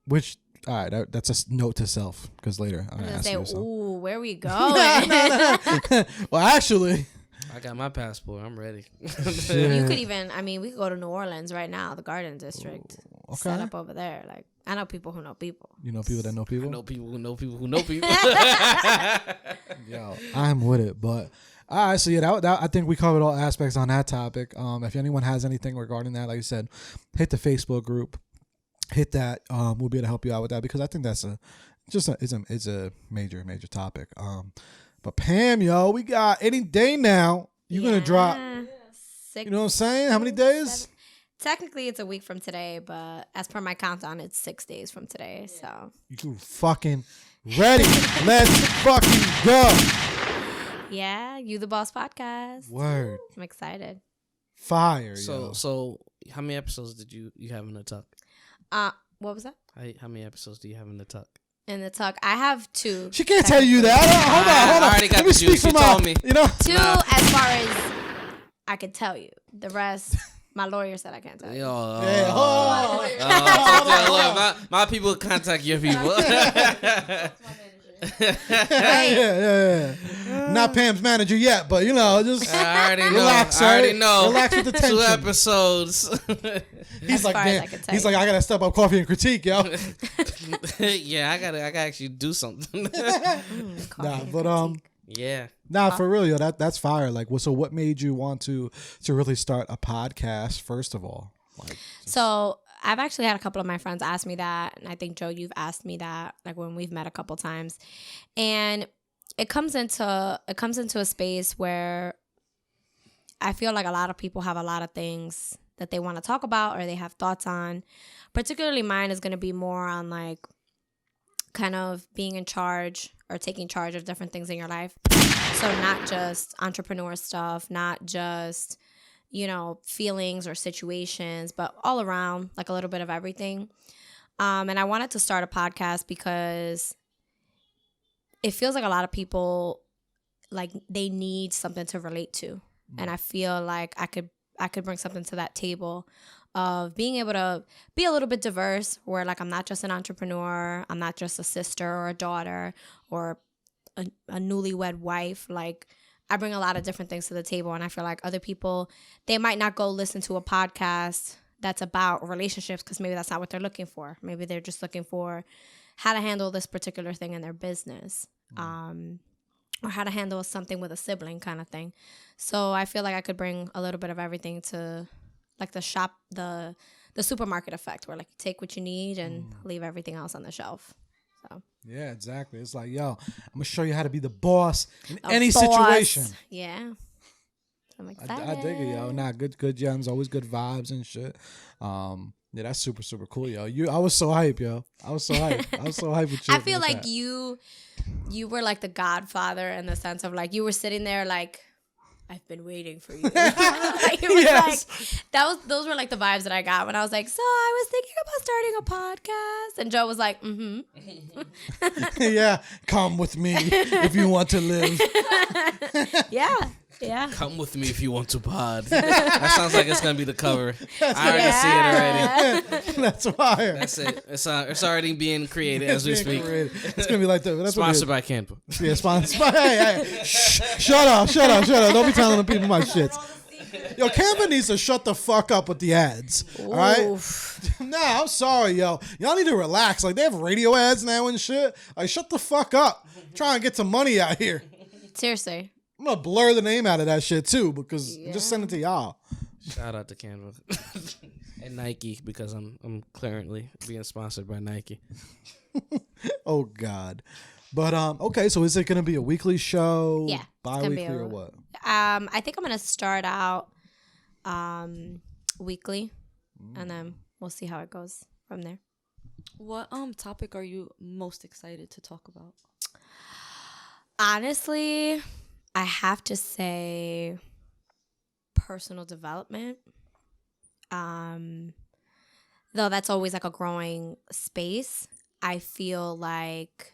Which, all right, that's a note to self because later I'm gonna say, you something. ooh, where we going? No. Well, actually, I got my passport. I'm ready. You could even, we could go to New Orleans right now, the Garden District. Okay. Set up over there. Like, I know people who know people. You know people that know people? I know people who know people who know people. Yo, I'm with it. But, all right, so yeah, that I think we covered all aspects on that topic. If anyone has anything regarding that, like you said, hit the Facebook group. Hit that. We'll be able to help you out with that because I think that's it's a major topic. But Pam, yo, we got any day now. You're gonna drop. 6, you know what I'm saying? How many days? 7. Technically, it's a week from today, but as per my countdown, it's 6 days from today. So you fucking ready? Let's fucking go. Yeah, You the Boss podcast. Word. I'm excited. Fire. So how many episodes did you have in the tuck? What was that? How many episodes do you have in the tuck? In the tuck, I have 2. She can't tell you that. Hold on. I already got the juice. She told me. You know, 2 as far as I could tell you. The rest, my lawyer said I can't tell you. My people contact your people. Yeah. Not Pam's manager yet, but just I already relax. I already know. Relax with the tension. 2 episods. He's like, I gotta step up coffee and critique, yo. Yeah, I gotta actually do something. Yeah. For real, yo. That's fire. Like, so what made you want to really start a podcast? First of all, so I've actually had a couple of my friends ask me that, and I think Joe, you've asked me that, like when we've met a couple times, and it comes into a space where I feel like a lot of people have a lot of things that they want to talk about or they have thoughts on. Particularly mine is going to be more on like kind of being in charge or taking charge of different things in your life. So not just entrepreneur stuff, not just, feelings or situations, but all around, like a little bit of everything. And I wanted to start a podcast because it feels like a lot of people, like, they need something to relate to. And I feel like I could bring something to that table of being able to be a little bit diverse, where, like, I'm not just an entrepreneur, I'm not just a sister or a daughter or a newlywed wife. Like, I bring a lot of different things to the table, and I feel like other people, they might not go listen to a podcast that's about relationships because maybe that's not what they're looking for. Maybe they're just looking for how to handle this particular thing in their business, or how to handle something with a sibling kind of thing. So I feel like I could bring a little bit of everything to, like, the supermarket effect, where, like, you take what you need and leave everything else on the shelf. So yeah, exactly. It's like, yo, I'm gonna show you how to be the boss in any situation. Yeah. I'm excited. I dig it, yo. Nah, good gems, always good vibes and shit. Yeah, that's super, super cool, yo. I was so hype, yo. I was so hype with you. I feel like you were like the godfather in the sense of, like, you were sitting there like, I've been waiting for you. Like, it was like, those were like the vibes that I got when I was like, so I was thinking about starting a podcast. And Joe was like, yeah, come with me if you want to live. Yeah. Come with me if you want to pod. That sounds like it's gonna be the cover. I already see it already. That's fire. That's it. It's already being created as we speak. It's gonna be like that. That's Sponsored by Canva. Yeah, sponsored. Hey, shut up. Don't be telling the people my shits. Yo, Canva needs to shut the fuck up with the ads. All right? Nah, I'm sorry, yo. Y'all need to relax. Like, they have radio ads now and shit. Like, shut the fuck up. I'm trying to get some money out here. Seriously. I'm gonna blur the name out of that shit too, because just send it to y'all. Shout out to Canva and Nike, because I'm currently being sponsored by Nike. Oh God. But okay, so is it gonna be a weekly show? Yeah. Bi-weekly or what? I think I'm gonna start out weekly, and then we'll see how it goes from there. What topic are you most excited to talk about? Honestly, I have to say personal development. Though that's always like a growing space, I feel like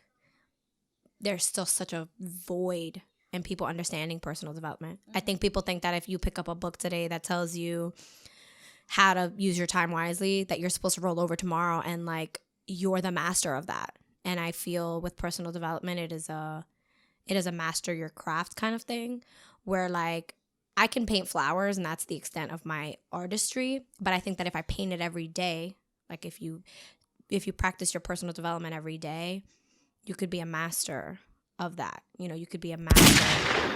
there's still such a void in people understanding personal development. I think people think that if you pick up a book today that tells you how to use your time wisely, that you're supposed to roll over tomorrow and, like, you're the master of that. And I feel with personal development, it is a master your craft kind of thing, where, like, I can paint flowers and that's the extent of my artistry. But I think that if I paint it every day, like, if you practice your personal development every day, you could be a master of that. You could be a master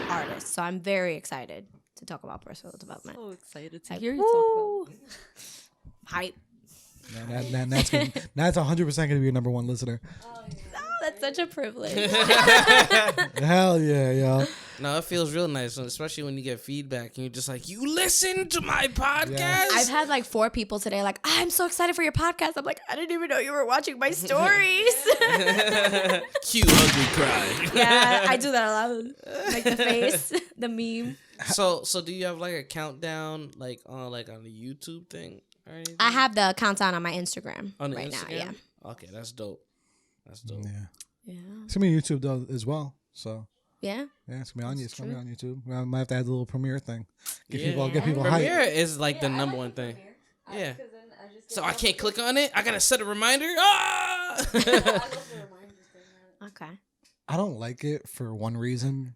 artist. So I'm very excited to talk about personal development. So excited to hear you talk about it. Hype. That's 100% gonna be your number one listener. Oh, that's such a privilege. Hell yeah, yo. No, it feels real nice, especially when you get feedback and you're just like, you listen to my podcast? Yes. I've had like 4 people today like, I'm so excited for your podcast. I'm like, I didn't even know you were watching my stories. Cute ugly cry. Yeah, I do that a lot. Like the face, the meme. So do you have like a countdown like on the YouTube thing or anything? I have the countdown on my Instagram on right Instagram? now. Yeah. Okay, that's dope. Yeah. It's gonna be YouTube though as well. So yeah, it's gonna be on YouTube. I might have to add the little premiere thing. Get people Premiere hyped. is like the number one thing. Yeah. So I can't click on it. I gotta set a reminder. Ah! Okay. I don't like it for one reason.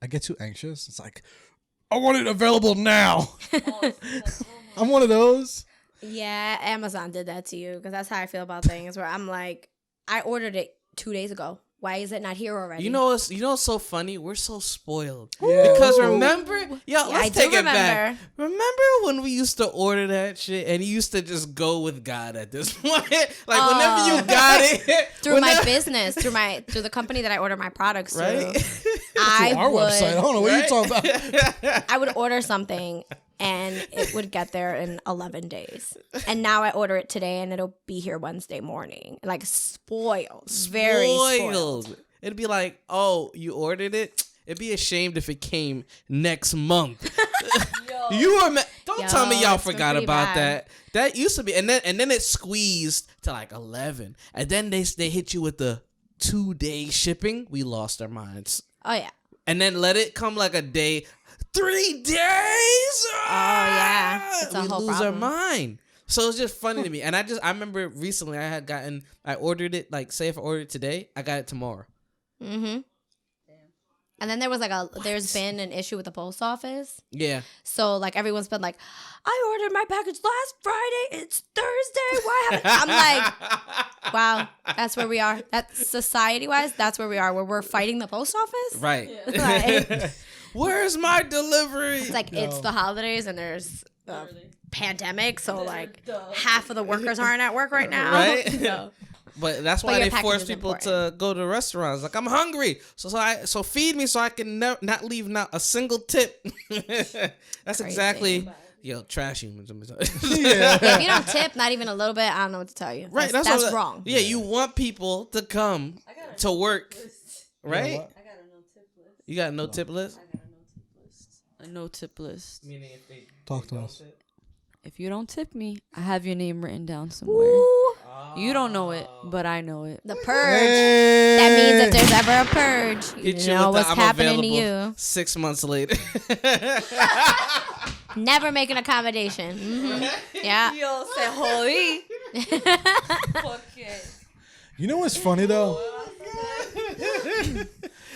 I get too anxious. It's like, I want it available now. I'm one of those. Yeah, Amazon did that to you because that's how I feel about things. Where I'm like, I ordered it 2 days ago. Why is it not here already? You know what's so funny? We're so spoiled. Yeah. Because remember, let's I take do it back. Remember when we used to order that shit and you used to just go with God at this point? Like whenever you got it through my business, through the company that I order my products right? through. I our would, website. I don't know what you're talking about. I would order something and it would get there in 11 days. And now I order it today, and it'll be here Wednesday morning. Like spoiled, very spoiled. It'd be like, oh, you ordered it. It'd be ashamed if it came next month. Don't tell me y'all forgot about that. That used to be, and then it squeezed to like 11, and then they hit you with the 2-day shipping. We lost our minds. Oh yeah. And then let it come like a day, 3 days. Oh yeah, it's a we whole lose problem. our mind. So it's just funny to me, and I remember recently I ordered it, like say if I ordered it today, I got it tomorrow. Mm-hmm. And then there's been an issue with the post office. Yeah. So like everyone's been like, I ordered my package last Friday. It's Thursday. Why haven't I'm like, wow, that's where we are. That's society wise. That's where we are. Where we're fighting the post office. Right. Like, where's my delivery? it's like it's the holidays and there's a pandemic. So like half of the workers aren't at work right now. Right. So. But that's why they force people to go to restaurants. Like, I'm hungry, so feed me so I can not leave not a single tip. That's crazy. Exactly. Trash humans. Yeah. If you don't tip, not even a little bit, I don't know what to tell you. Right, that's wrong. Yeah, you want people to come to work, right? I got a no tip list. You got a no tip list? I got a no tip list. A no tip list. Meaning if they talk to us. If you don't tip me, I have your name written down somewhere. You don't know it, but I know it. The purge. Hey. That means if there's ever a purge, you know what's happening to you. 6 months later. Never make an accommodation. Mm-hmm. Yeah. Yo, say holy. Fuck it. You know what's funny though?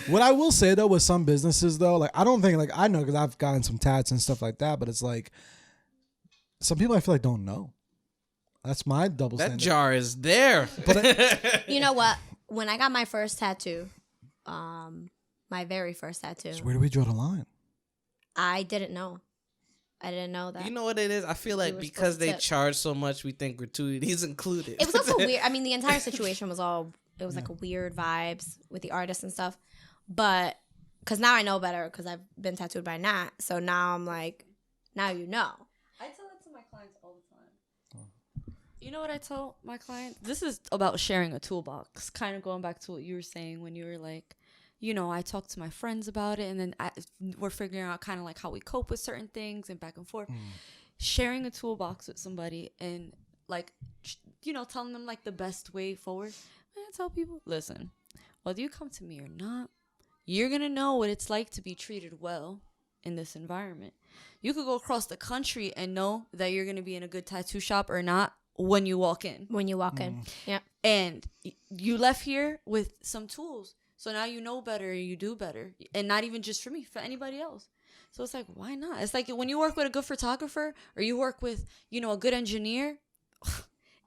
What I will say though with some businesses though, like I don't think like I know because I've gotten some tats and stuff like that, but it's like some people I feel like don't know. That's my double standard. That jar is there. But you know what? When I got my first tattoo, my very first tattoo. So where do we draw the line? I didn't know. I didn't know that. You know what it is? I feel like because they charge so much, we think gratuities included. It was also weird. I mean, the entire situation was it was like a weird vibes with the artists and stuff. But, because now I know better because I've been tattooed by Nat. So now I'm like, now you know. I tell that to my clients all the time. You know what I tell my clients? This is about sharing a toolbox. Kind of going back to what you were saying when you were like, I talk to my friends about it, and then we're figuring out kind of like how we cope with certain things and back and forth. Sharing a toolbox with somebody and like, telling them like the best way forward. I tell people, listen, whether you come to me or not, you're going to know what it's like to be treated well in this environment. You could go across the country and know that you're going to be in a good tattoo shop or not when you walk in. Yeah. And you left here with some tools. So now you know better, you do better. And not even just for me, for anybody else. So it's like, why not? It's like when you work with a good photographer or you work with, a good engineer,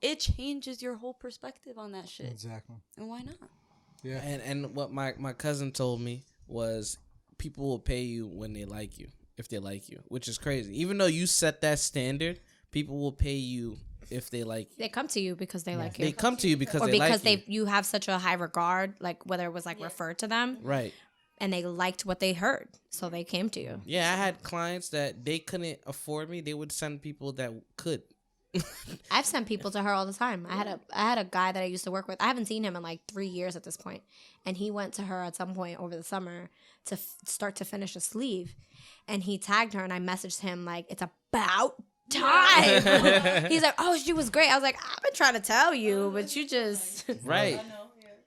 it changes your whole perspective on that shit. Exactly. And why not? Yeah. And what my cousin told me was people will pay you when they like you, if they like you, which is crazy. Even though you set that standard, people will pay you if they like you. They come to you because they like you. They come to you because or they because like you. you have such a high regard, like whether it was like referred to them. Right. And they liked what they heard, so they came to you. Yeah, I had clients that they couldn't afford me. They would send people that could. I've sent people to her all the time. I had a guy that I used to work with. I haven't seen him in like 3 years at this point. And he went to her at some point over the summer to start to finish a sleeve. And he tagged her and I messaged him like, it's about time. He's like, oh, she was great. I was like, I've been trying to tell you, but you just... Right.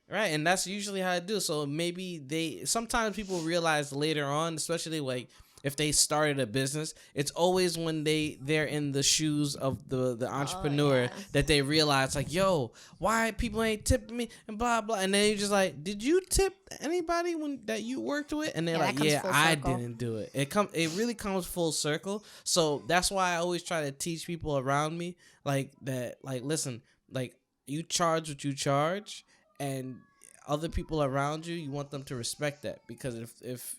Right, and that's usually how I do. So maybe sometimes people realize later on, especially like if they started a business, it's always when they're in the shoes of the entrepreneur that they realize like, yo, why people ain't tipping me and blah blah. And then you're just like, did you tip anybody that you worked with? And they're like, yeah, I didn't do it. It really comes full circle. So that's why I always try to teach people around me like that. Like, listen, like you charge what you charge. And other people around you, you want them to respect that, because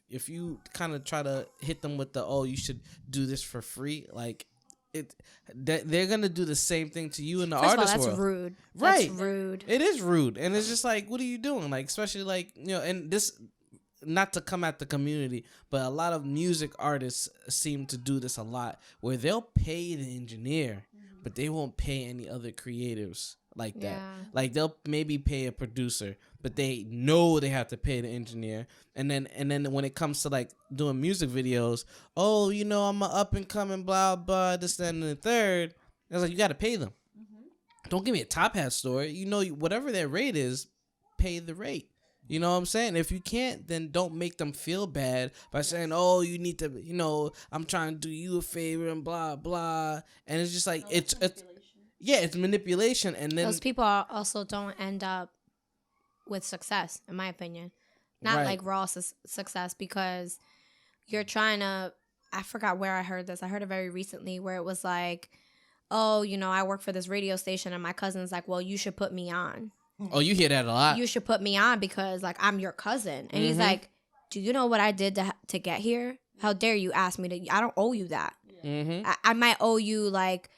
if you kind of try to hit them with you should do this for free, like they're gonna do the same thing to you in the artist world. That's rude. Right? That's rude. It is rude, and it's just like, what are you doing? Like, especially like and this not to come at the community, but a lot of music artists seem to do this a lot, where they'll pay the engineer, but they won't pay any other creatives like that. Yeah. Like they'll maybe pay a producer, but they know they have to pay the engineer. And then when it comes to like doing music videos, oh, you know, I'm an up and coming blah blah this that, and the third. I was like, you got to pay them. Don't give me a top hat store. You know, whatever their rate is, pay the rate. You know what I'm saying? If you can't, then don't make them feel bad by saying, oh, you need to, you know, I'm trying to do you a favor and blah, blah. And it's just like, it's manipulation. And then those people also don't end up with success, in my opinion. Not Right. like raw success, because you're trying to, I forgot where I heard this. I heard it very recently where it was like, oh, you know, I work for this radio station and my cousin's like, well, you should put me on. Oh, you hear that a lot. You should put me on because like I'm your cousin. And he's like, do you know what I did to get here? How dare you ask me to? I don't owe you that. I might owe you like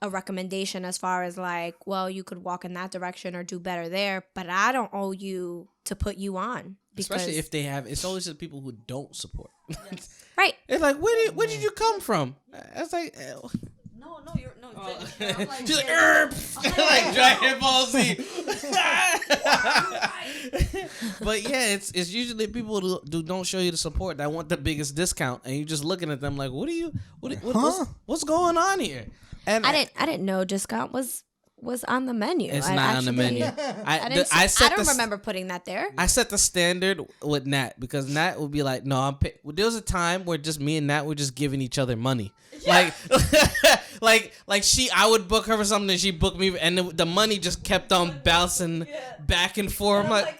a recommendation as far as like, well, you could walk in that direction or do better there, but I don't owe you to put you on. Because, especially if they have, it's always the people who don't support. right. It's like, where did you come from? It's like, I'm like, she's like, herb, like Dragon Ball Z. But yeah, it's usually people who don't show you the support that want the biggest discount, and you're just looking at them like, what's going on here? And I didn't know discount was on the menu. It's not on the menu. I don't remember putting that there. I set the standard with Nat because Nat would be like, no, there was a time where just me and Nat were just giving each other money. Yeah. Like I would book her for something and she booked me, and the money just kept on bouncing back and forth. I'm like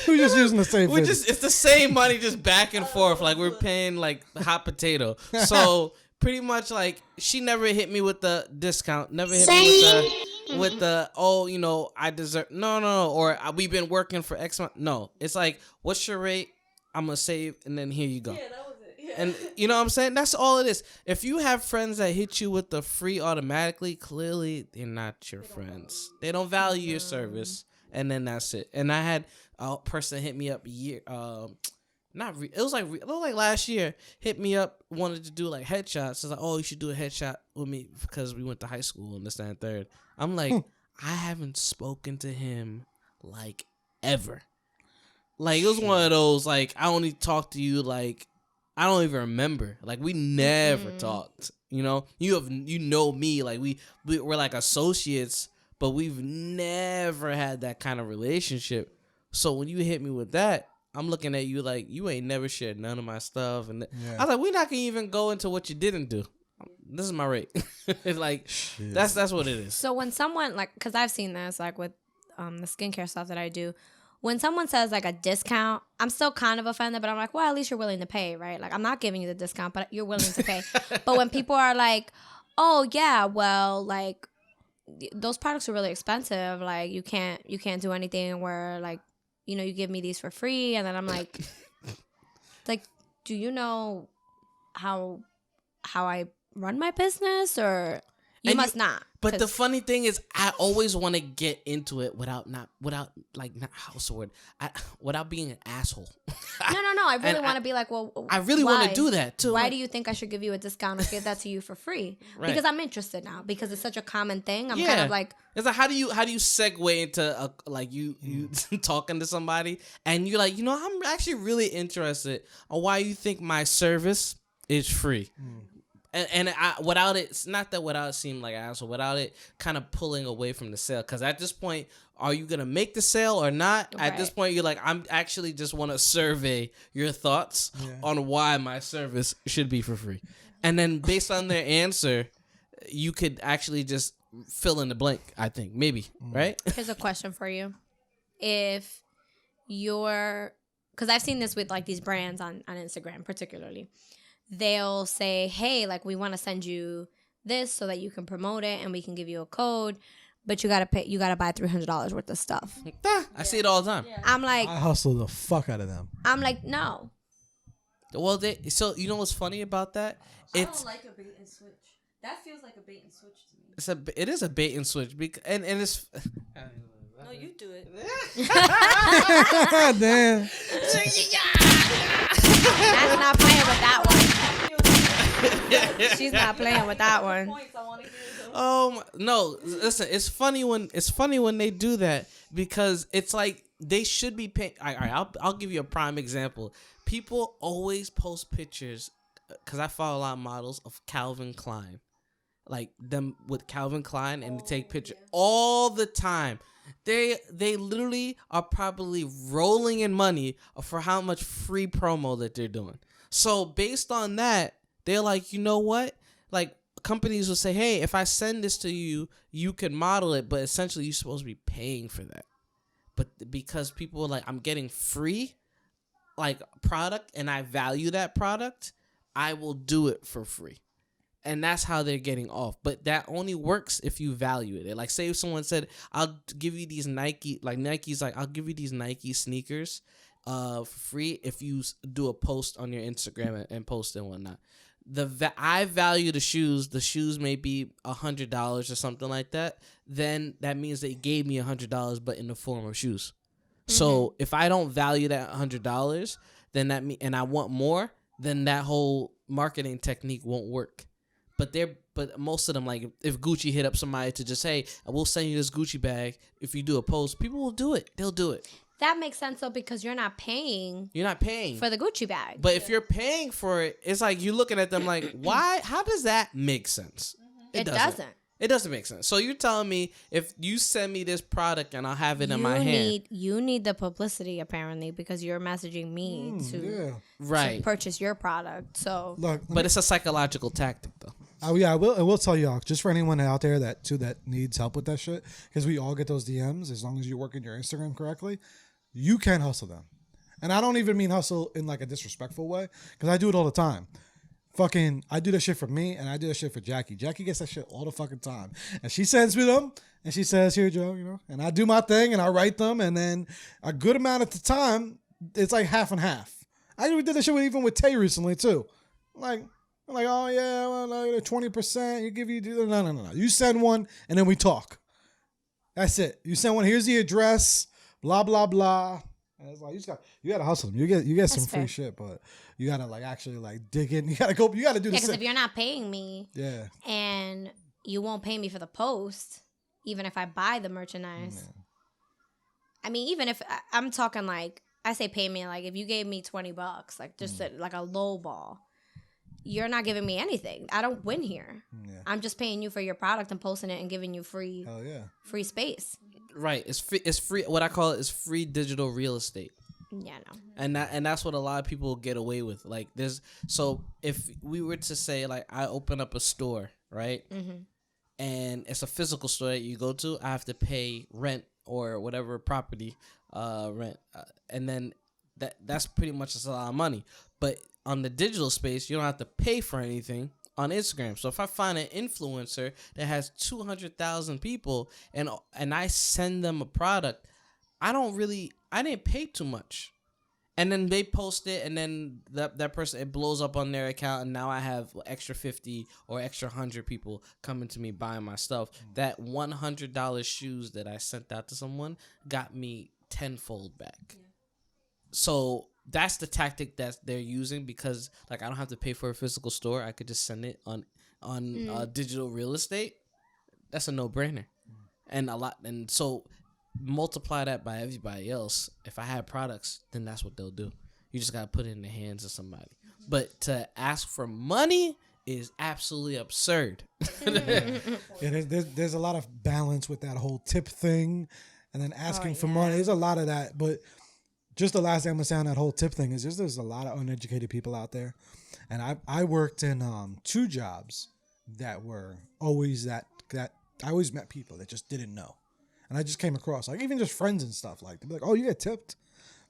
We're just using the same. It's the same money, just back and forth. Like we're paying like hot potato. So pretty much like she never hit me with the discount. Never hit me with the oh, you know, I deserve no, or we've been working for X month. No, it's like, what's your rate? I'm gonna save, and then here you go. Yeah, that was it. Yeah. And you know what I'm saying? That's all it is. If you have friends that hit you with the free automatically, clearly they're not your friends. They don't value your service, and then that's it. And I had a person hit me up it was like last year. Hit me up, wanted to do like headshots. It's like, oh, you should do a headshot with me because we went to high school and this, that, and third. I'm like, I haven't spoken to him like ever. Like it was one of those like I only talked to you like I don't even remember. Like we never talked. You know, you know me, like we're like associates, but we've never had that kind of relationship. So when you hit me with that, I'm looking at you like you ain't never shared none of my stuff, and I was like, we're not gonna even go into what you didn't do. This is my rate. It's like that's what it is. So when someone like, because I've seen this like with the skincare stuff that I do. When someone says like a discount, I'm still kind of offended, but I'm like, well, at least you're willing to pay, right? Like I'm not giving you the discount, but you're willing to pay. But when people are like, oh yeah, well, like those products are really expensive. Like you can't do anything where like, you know, you give me these for free. And then I'm like, do you know how I run my business, or you must not? But the funny thing is, I always want to get into it without being an asshole. No. I really want to be like, well, I really want to do that too. Why do you think I should give you a discount or give that to you for free? Right. Because I'm interested now. Because it's such a common thing. I'm kind of like, it's like how do you segue into like you talking to somebody and you're like, you know, I'm actually really interested on why you think my service is free. And without it, it's not that without it seem like an asshole, without it kind of pulling away from the sale. Because at this point, are you going to make the sale or not? Right. At this point, you're like, I'm actually just want to survey your thoughts on why my service should be for free. And then based on their answer, you could actually just fill in the blank, I think. Maybe, right? Here's a question for you. If you're, because I've seen this with like these brands on Instagram particularly. They'll say, hey, like we want to send you this so that you can promote it and we can give you a code, but you gotta buy $300 worth of stuff. I see it all the time. Yeah. I'm like, I hustle the fuck out of them. I'm like, no. Well, so you know what's funny about that? I don't like a bait and switch. That feels like a bait and switch to me. It is a bait and switch, and it's No, you do it. Damn. That's not playing with that one. She's not playing with that one. No, listen, it's funny when they do that because it's like they should be paying. All right, I'll give you a prime example. People always post pictures because I follow a lot of models of Calvin Klein, like them with Calvin Klein, and they take pictures all the time. They literally are probably rolling in money for how much free promo that they're doing. So based on that, they're like, you know what? Like companies will say, hey, if I send this to you, you can model it, but essentially you're supposed to be paying for that. But because people are like, I'm getting free like product and I value that product, I will do it for free. And that's how they're getting off. But that only works if you value it. Like, say if someone said, I'll give you these Nike, like Nike's like, I'll give you these Nike sneakers for free if you do a post on your Instagram and post and whatnot. I value the shoes. The shoes may be $100 or something like that. Then that means they gave me $100, but in the form of shoes. Mm-hmm. So if I don't value that $100, then and I want more, then that whole marketing technique won't work. But most of them, like if Gucci hit up somebody to just, hey, we'll send you this Gucci bag if you do a post, people will do it. They'll do it. That makes sense though, because you're not paying for the Gucci bag. But if you're paying for it, it's like you're looking at them like, why? How does that make sense? It doesn't. It doesn't make sense. So you're telling me if you send me this product and I'll have it in my hand. You need the publicity apparently because you're messaging me to purchase your product. So look, but it's a psychological tactic though. Oh yeah, I will tell y'all, just for anyone out there that needs help with that shit, because we all get those DMs. As long as you're working your Instagram correctly, you can hustle them. And I don't even mean hustle in like a disrespectful way, because I do it all the time. Fucking, I do that shit for me, and I do that shit for Jackie. Jackie gets that shit all the fucking time, and she sends me them, and she says, "Here, Joe," you know, and I do my thing, and I write them, and then a good amount of the time, it's like half and half. I did that shit even with Tay recently too, like. I'm like, oh yeah, well, like 20%. You give you no. You send one and then we talk. That's it. You send one. Here's the address. Blah blah blah. And it's like you gotta hustle them. You get some free shit, but you gotta like actually like dig in. You gotta go. You gotta do this. Because if you're not paying me, and you won't pay me for the post, even if I buy the merchandise. Yeah. I mean, even if I'm talking like I say, pay me like if you gave me $20, like just like a low ball. You're not giving me anything. I don't win here. Yeah. I'm just paying you for your product and posting it and giving you free space. Right. It's free. It's free. What I call it is free digital real estate. Yeah, no. And that's what a lot of people get away with. Like so if we were to say like I open up a store, right? Mm-hmm. And it's a physical store that you go to, I have to pay rent or whatever property rent. And then that's pretty much just a lot of money. But on the digital space, you don't have to pay for anything on Instagram. So if I find an influencer that has 200,000 people and I send them a product, I didn't pay too much. And then they post it and then that person, it blows up on their account and now I have extra 50 or extra 100 people coming to me buying my stuff. That $100 shoes that I sent out to someone got me tenfold back. Yeah. So that's the tactic that they're using because like I don't have to pay for a physical store. I could just send it on digital real estate. That's a no-brainer. And so multiply that by everybody else. If I have products, then that's what they'll do. You just got to put it in the hands of somebody. But to ask for money is absolutely absurd. There's a lot of balance with that whole tip thing and then asking for money. There's a lot of that, but just the last thing I'm going to say on that whole tip thing is just there's a lot of uneducated people out there. And I worked in 2 jobs that were always that I always met people that just didn't know. And I just came across, like even just friends and stuff, like they'd be like, oh, you get tipped?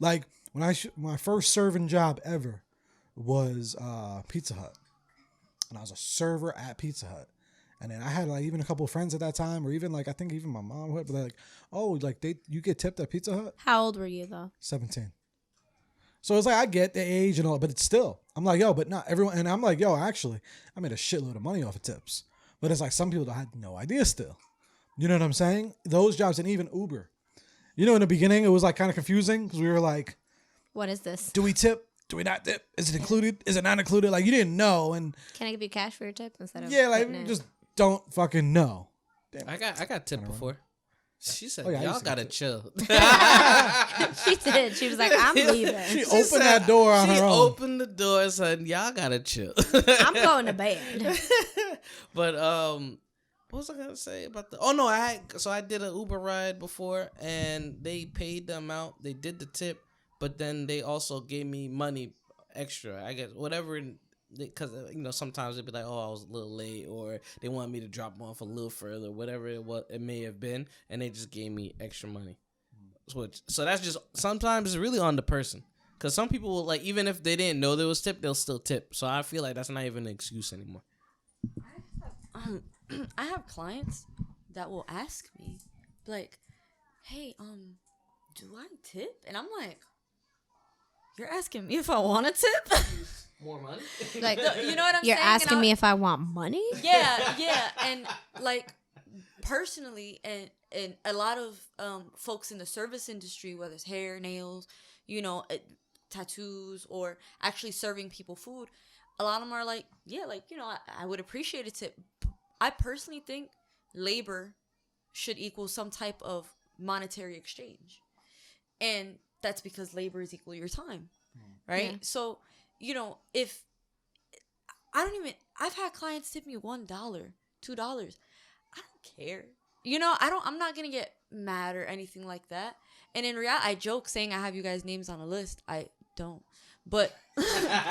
Like when my first serving job ever was Pizza Hut. And I was a server at Pizza Hut. And then I had like even a couple of friends at that time, or even like I think even my mom would be like, "Oh, like you get tipped at Pizza Hut." How old were you though? 17. So it's like I get the age and all, but it's still I'm like, yo, but not everyone. And I'm like, yo, actually, I made a shitload of money off of tips. But it's like some people had no idea still. You know what I'm saying? Those jobs and even Uber. in the beginning it was like kind of confusing because we were like, what is this? do we tip? Do we not tip? Is it included? Is it not included? Like you didn't know, and Can I give you cash for your tip instead of yeah, like putting we it- just don't fucking know. I got tipped before. She said, Oh, yeah, I y'all used to gotta get chill. She did. She was like, I'm leaving. She opened that door on her own. She opened the door and said, y'all gotta chill. I'm going to bed. But what was I gonna say about the? Oh no, I did an Uber ride before, and they paid the amount. They did the tip, but then they also gave me money extra. I guess whatever, because sometimes they'd be like, oh, I was a little late, or they want me to drop them off a little further, whatever it may have been, and they just gave me extra money. So that's just sometimes it's really on the person, because some people will, like, even if they didn't know there was tip, they'll still tip. So I feel like that's not even an excuse anymore. I have clients that will ask me, like, hey, do I tip? And I'm like, you're asking me if I want to tip? More money? Like, you know what I'm You're saying? asking me if I want money? Yeah. And like, personally, and a lot of folks in the service industry, whether it's hair, nails, tattoos, or actually serving people food, a lot of them are like, yeah, like, I would appreciate a tip. I personally think labor should equal some type of monetary exchange. And that's because labor is equal your time, right? Yeah. So, if I've had clients tip me $1, $2. I don't care. I'm not going to get mad or anything like that. And in reality, I joke saying I have you guys' names on a list. I don't. But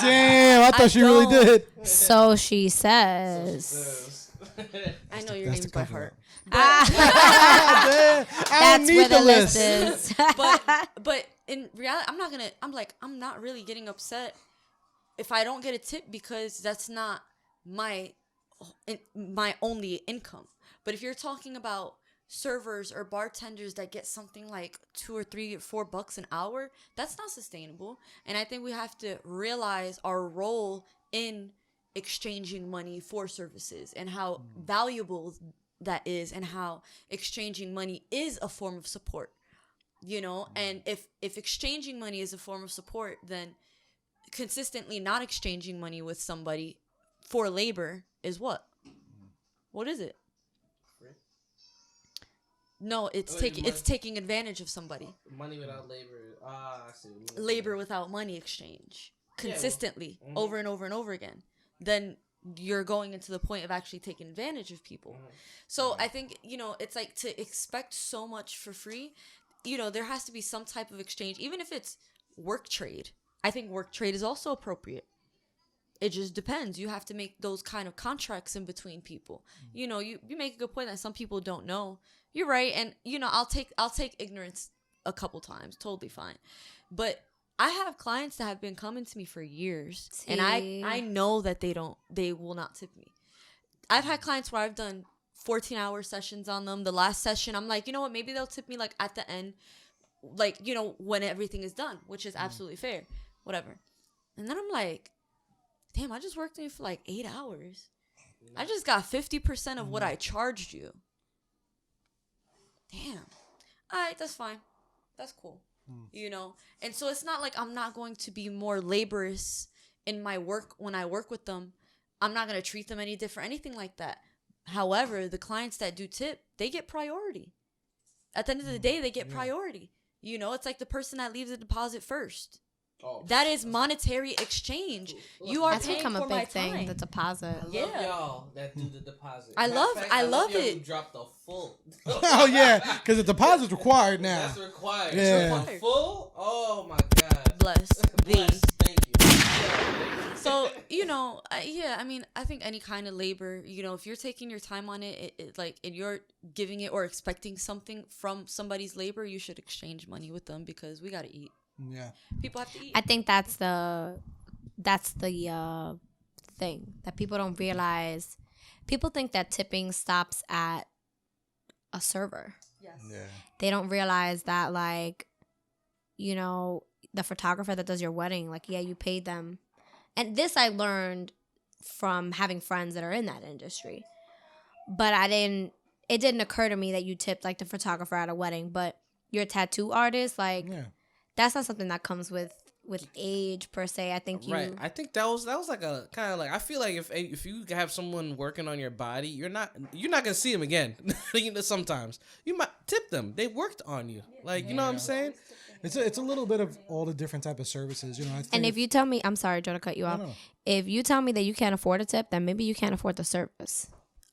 Damn, I thought she really don't. did. So she says. I know your names by heart. I don't That's need where the list. list is. But in reality, I'm not really getting upset if I don't get a tip, because that's not my only income. But if you're talking about servers or bartenders that get something like $2 or $3 or $4 an hour, that's not sustainable. And I think we have to realize our role in exchanging money for services and how valuable that is, and how exchanging money is a form of support. And if exchanging money is a form of support, then consistently not exchanging money with somebody for labor is what? What is it? No, it's taking advantage of somebody. Money without labor. I see. Labor without money exchange consistently over and over and over again. Then you're going into the point of actually taking advantage of people. So I think, it's like, to expect so much for free, there has to be some type of exchange, even if it's work trade. I think work trade is also appropriate. It just depends. You have to make those kind of contracts in between people. You make a good point that some people don't know. You're right. And, I'll take ignorance a couple times. Totally fine. But I have clients that have been coming to me for years. See? And I know that they will not tip me. I've had clients where I've done 14-hour sessions on them. The last session, I'm like, you know what? Maybe they'll tip me like at the end, like, when everything is done, which is absolutely fair. Whatever. And then I'm like, damn, I just worked on you for like 8 hours. I just got 50% of what I charged you. Damn. All right, that's fine. That's cool. And so it's not like I'm not going to be more laborious in my work when I work with them. I'm not going to treat them any different, anything like that. However, the clients that do tip, they get priority. At the end of the day, they get priority. It's like the person that leaves a deposit first. Oh, that is monetary exchange. You are That's paying become for a my big thing. time. The deposit. I love y'all that do the deposit. I love y'all it. Who dropped the full. Oh yeah, because the deposit's required now. That's required. Yeah. So full. Oh my God. Bless thee. Thank you. So I mean, I think any kind of labor, if you're taking your time on it, like, and you're giving it or expecting something from somebody's labor, you should exchange money with them, because we gotta eat. Yeah. People have to eat. I think that's the thing that people don't realize. People think that tipping stops at a server. Yes. Yeah. They don't realize that, like, the photographer that does your wedding, like, yeah, you paid them. And this I learned from having friends that are in that industry. But it didn't occur to me that you tipped, like, the photographer at a wedding. But you're a tattoo artist, like that's not something that comes with age per se. I think right. I think that was like a kind of like, I feel like if you have someone working on your body, you're not gonna see them again. Sometimes you might tip them. They worked on you, like you know what I'm saying. It's a little bit of all the different type of services, I think. And if you tell me, I'm sorry, Joe, to cut you off. No. If you tell me that you can't afford a tip, then maybe you can't afford the service.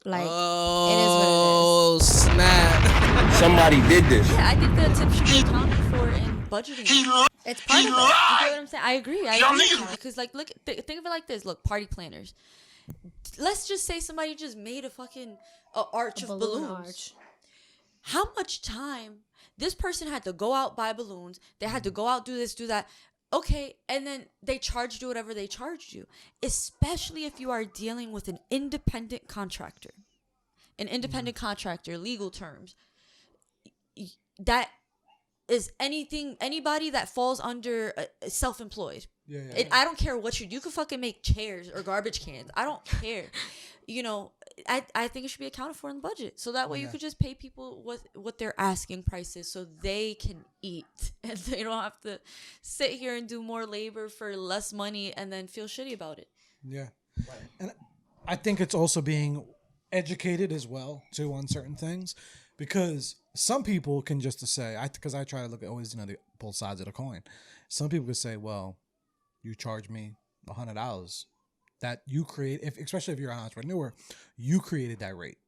Like, oh, it is what it is. Snap! Somebody did this. Yeah, I think the tip should be accounted for in budgeting. It's part of it. You get what I'm saying? I agree with you. Because, like, look, think of it like this. Look, party planners. Let's just say somebody just made a fucking arch of balloons. Arch. How much time this person had to go out, buy balloons. They had to go out, do this, do that. Okay, and then they charged you whatever they charged you. Especially if you are dealing with an independent contractor. An independent contractor, legal terms. That is anybody that falls under self-employed. Yeah. I don't care what you could fucking make chairs or garbage cans. I don't care. I think it should be accounted for in the budget. So that way you could just pay people what their asking price is so they can eat. And they don't have to sit here and do more labor for less money and then feel shitty about it. Yeah. And I think it's also being educated as well, too, on certain things. Because some people can just say, because I try to look at always, the both sides of the coin. Some people could say, well, you charge me $100 that you create, especially if you're an entrepreneur, you created that rate.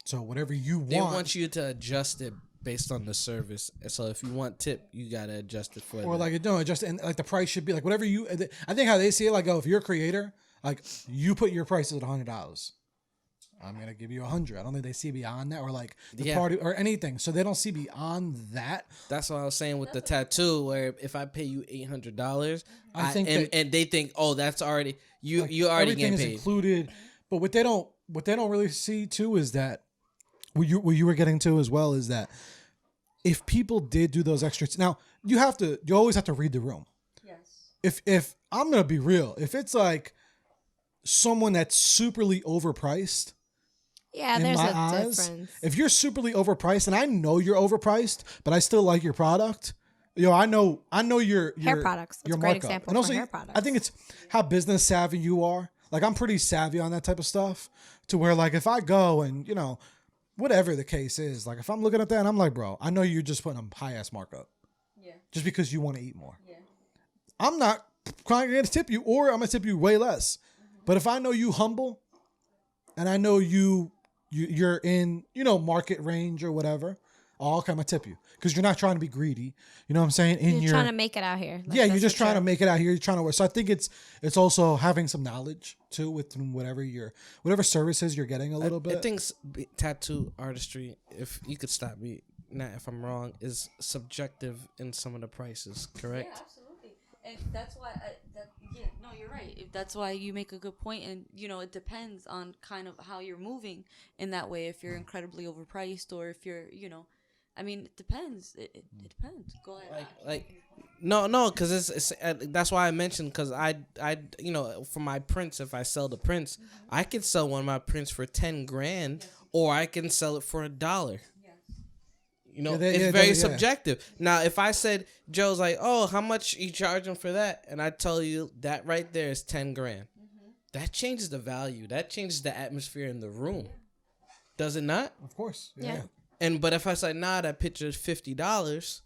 So whatever you want. They want you to adjust it based on the service. So if you want tip, you got to adjust it for Or and the price should be like whatever you, I think how they see it, like, if you're a creator, like you put your prices at $100. I'm going to give you 100. I don't think they see beyond that or like the party or anything. So they don't see beyond that. That's what I was saying with the tattoo, where if I pay you $800, I think and they think, oh, that's already, you already getting paid. Everything is included. But what they don't really see too is that what you were getting to as well is that if people did do those extras, now you always have to read the room. Yes. If I'm going to be real, if it's like someone that's superly overpriced, yeah, there's a difference. If you're superly overpriced, and I know you're overpriced, but I still like your product. I know your hair products. That's your a great markup. example and also, for hair products. I think it's how business savvy you are. Like I'm pretty savvy on that type of stuff, to where like if I go and whatever the case is, like if I'm looking at that and I'm like, bro, I know you're just putting a high ass markup, just because you want to eat more. Yeah, I'm not trying to tip you, or I'm gonna tip you way less. But if I know you humble, and I know you're in, market range or whatever, I'll come and tip you. Because you're not trying to be greedy. You know what I'm saying? You're trying to make it out here. Like, you're just trying to make it out here. You're trying to work. So I think it's also having some knowledge too with whatever services you're getting a little bit. I think tattoo artistry, if you could stop me, if I'm wrong, is subjective in some of the prices, correct? Yeah, absolutely. And that's why you're right. That's why you make a good point, and it depends on kind of how you're moving in that way. If you're incredibly overpriced, or if you're, it depends. It depends. Go ahead. No, because it's that's why I mentioned, because I for my prints, if I sell the prints, I could sell one of my prints for $10,000, or I can sell it for $1. It's very subjective. Now, if I said, Joe's like, oh, how much you charging for that? And I tell you that right there is $10,000. That changes the value. That changes the atmosphere in the room. Does it not? Of course. Yeah. But if I say, nah, that picture is $50,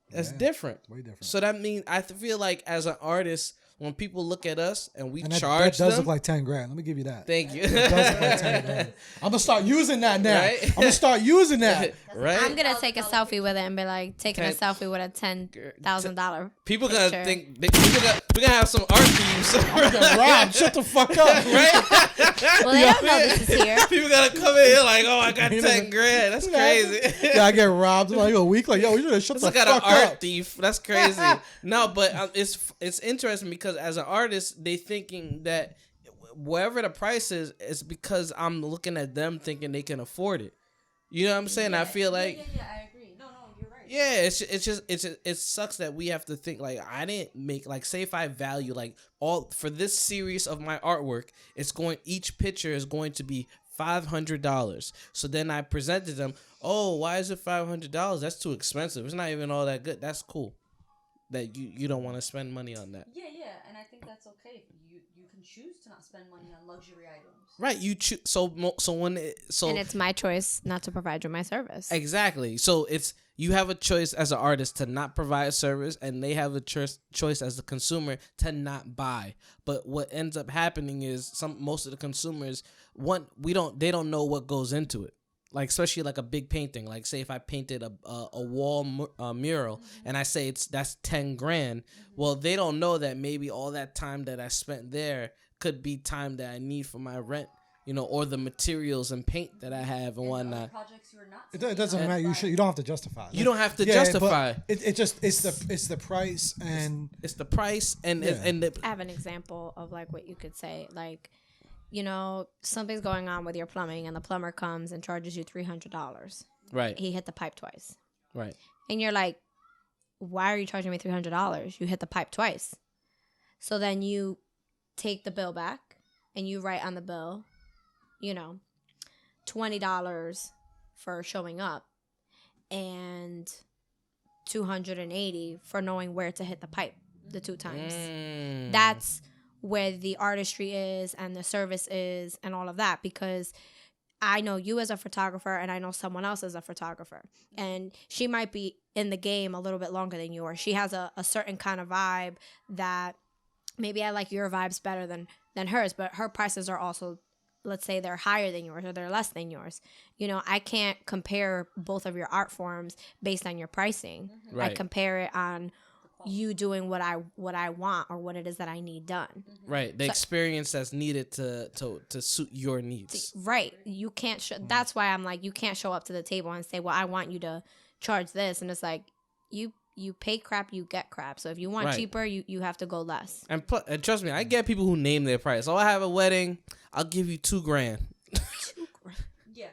that's different. Way different. So that means I feel like as an artist, when people look at us and we charge them, that does look like $10,000. Let me give you that. Thank you. It does look like $10,000. I'm gonna start using that now. Right? I'm gonna start using that. Right. I'm gonna take a selfie with it and be like taking a selfie with a $10,000. People gonna think we're gonna have some art thieves. Rob, shut the fuck up. Right? Well, they don't know this is here. People gotta come in here like, oh, I got $10,000. That's crazy. Yeah, I get robbed like a week. Like, yo, we should have shut the fuck up. Got an art thief. That's crazy. No, but it's interesting because as an artist, they thinking that whatever the price is, it's because I'm looking at them thinking they can afford it. You know what I'm saying? Yeah, I feel like I agree. No, you're right. Yeah, it sucks that we have to think like I didn't make like, say if I value like all for this series of my artwork, each picture is going to be $500. So then I presented them, oh, why is it $500? That's too expensive. It's not even all that good. That's cool that you don't want to spend money on that. Yeah, and I think that's okay. You can choose to not spend money on luxury items. Right, you choose. So and it's my choice not to provide you my service. Exactly. So you have a choice as an artist to not provide a service, and they have a choice as a consumer to not buy. But what ends up happening is most of the consumers they don't know what goes into it. Like, especially like a big painting. Like, say if I painted a wall mural and I say that's $10,000. Well, they don't know that maybe all that time that I spent there could be time that I need for my rent, or the materials and paint that I have and whatnot. It doesn't matter. You don't have to justify it. You don't have to justify. It's the price and it's the price and I have an example of like what you could say, like, something's going on with your plumbing and the plumber comes and charges you $300. Right. He hit the pipe twice. Right. And you're like, why are you charging me $300? You hit the pipe twice. So then you take the bill back and you write on the bill, $20 for showing up and $280 for knowing where to hit the pipe the 2 times. That's where the artistry is and the service is and all of that, because I know you as a photographer and I know someone else as a photographer, and she might be in the game a little bit longer than you, or she has a certain kind of vibe that maybe I like your vibes better than hers, but her prices are also, let's say they're higher than yours or they're less than yours. I can't compare both of your art forms based on your pricing. Right. I compare it on you doing what I want or what it is that I need done. Right. The experience that's needed to suit your needs. Right. You can't that's why I'm like, you can't show up to the table and say, well, I want you to charge this, and it's like you pay crap, you get crap. So if you want cheaper, you have to go less. And trust me, I get people who name their price. Oh, I have a wedding, I'll give you $2,000. Yeah.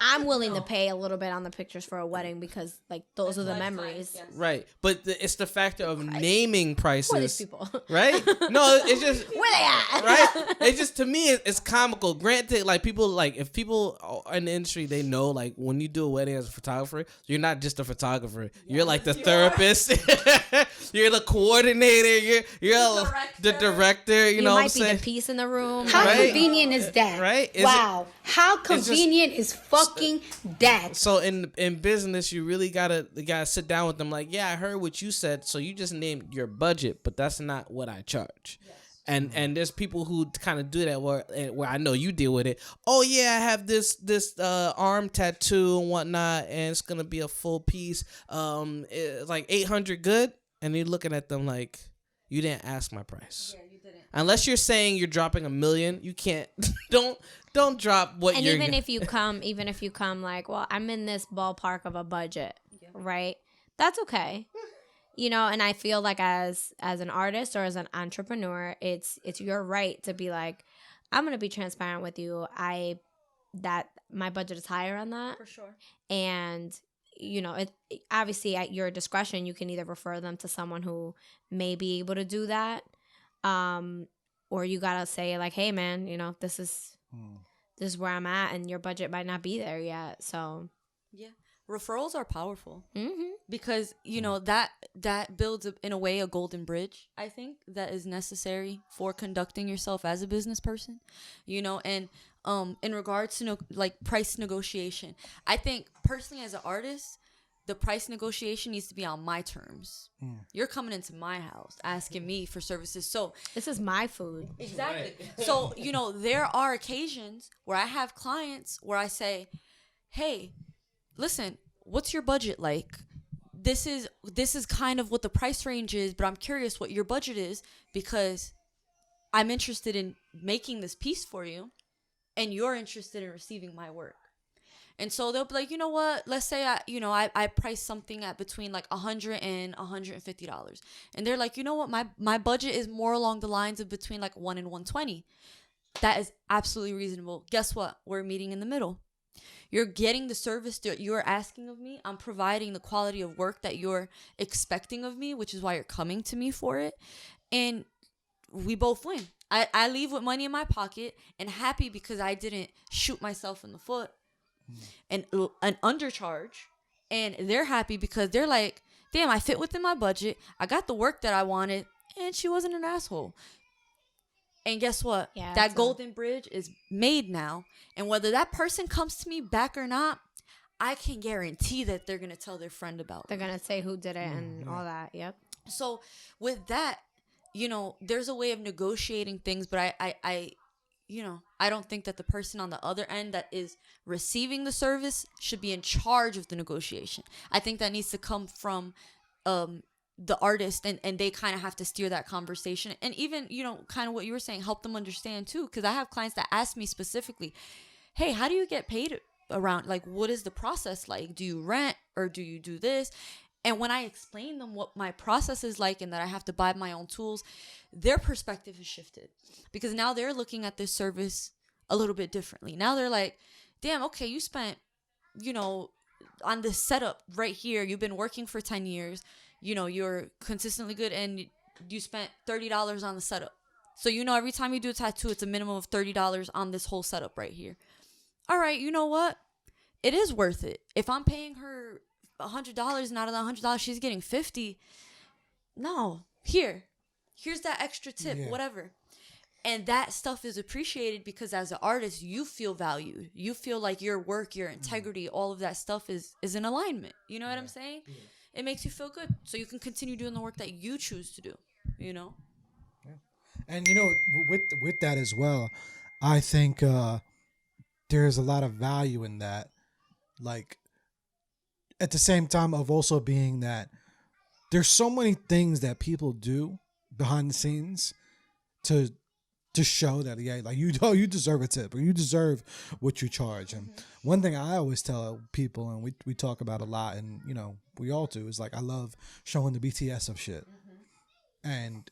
I'm willing to pay a little bit on the pictures for a wedding because, like, those are the memories. Yes. Right. But it's the factor of naming prices. Who are these people? Right? No, it's just... Where they at? Right? It's just, to me, it's comical. Granted, like, people, like, if people in the industry, they know, like, when you do a wedding as a photographer, you're not just a photographer. Yeah. You're, like, the therapist. You're the coordinator. You're the director. You know what I'm saying? You might be the piece in the room. How convenient is that? Right? Wow. How convenient is fucking that? So in business, you really gotta sit down with them. Like, yeah, I heard what you said. So you just named your budget, but that's not what I charge. Yes. And there's people who kind of do that where I know you deal with it. Oh yeah, I have this arm tattoo and whatnot, and it's gonna be a full piece. It's like $800 good, and you're looking at them like, you didn't ask my price. Yeah, you didn't. Unless you're saying you're dropping $1 million, you can't. Don't drop what you're. And even if you come like, well, I'm in this ballpark of a budget, right? That's okay. And I feel like as an artist or as an entrepreneur, it's your right to be like, I'm gonna be transparent with you. That my budget is higher on that for sure, and it obviously at your discretion, you can either refer them to someone who may be able to do that, or you gotta say like, hey man, this is where I'm at, and your budget might not be there yet. So yeah, referrals are powerful because that builds in a way a golden bridge, I think, that is necessary for conducting yourself as a business person, and in regards to like price negotiation, I think personally as an artist, the price negotiation needs to be on my terms. You're coming into my house asking me for services, so this is my food. Exactly. Right. So there are occasions where I have clients where I say, hey, listen, what's your budget like? This is kind of what the price range is, but I'm curious what your budget is, because I'm interested in making this piece for you, and you're interested in receiving my work. And so they'll be like, you know what? Let's say I price something at between like $100 and $150, and they're like, you know what? My budget is more along the lines of between like $1 and $120. That is absolutely reasonable. Guess what? We're meeting in the middle. You're getting the service that you're asking of me. I'm providing the quality of work that you're expecting of me, which is why you're coming to me for it. And we both win. I leave with money in my pocket and happy because I didn't shoot myself in the foot and an undercharge. And they're happy because they're like, damn, I fit within my budget. I got the work that I wanted, and she wasn't an asshole. And guess what? Yeah, that golden bridge is made now. And whether that person comes to me back or not, I can guarantee that they're going to tell their friend about They're me. going to say who did it and all that. Yep. So with that, you know, there's a way of negotiating things, but I you know, I don't think that the person on the other end that is receiving the service should be in charge of the negotiation. I think that needs to come from the artist, and they kind of have to steer that conversation. And even, you know, kind of what you were saying, help them understand too. Because I have clients that ask me specifically, hey, how do you get paid around? Like, what is the process like? Do you rent or do you do this? And when I explain them what my process is like and that I have to buy my own tools, their perspective has shifted. Because now they're looking at this service a little bit differently. Now they're like, damn, okay, you spent, you know, on this setup right here, you've been working for 10 years. You know, you're consistently good, and you spent $30 on the setup. So, you know, every time you do a tattoo, it's a minimum of $30 on this whole setup right here. All right, you know what? It is worth it. If I'm paying her $100 and out of the $100, she's getting $50. No, here's that extra tip, whatever. And that stuff is appreciated because as an artist, you feel valued. You feel like your work, your integrity, all of that stuff is in alignment. You know what I'm saying? Yeah. It makes you feel good, so you can continue doing the work that you choose to do, you know? Yeah. And, you know, with that as well, I think there's a lot of value in that. Like, at the same time of also being that there's so many things that people do behind the scenes to show that, yeah, like, you know, you deserve a tip or you deserve what you charge. And one thing I always tell people, and we talk about a lot, and, you know, we all do, is like, I love showing the BTS of shit. And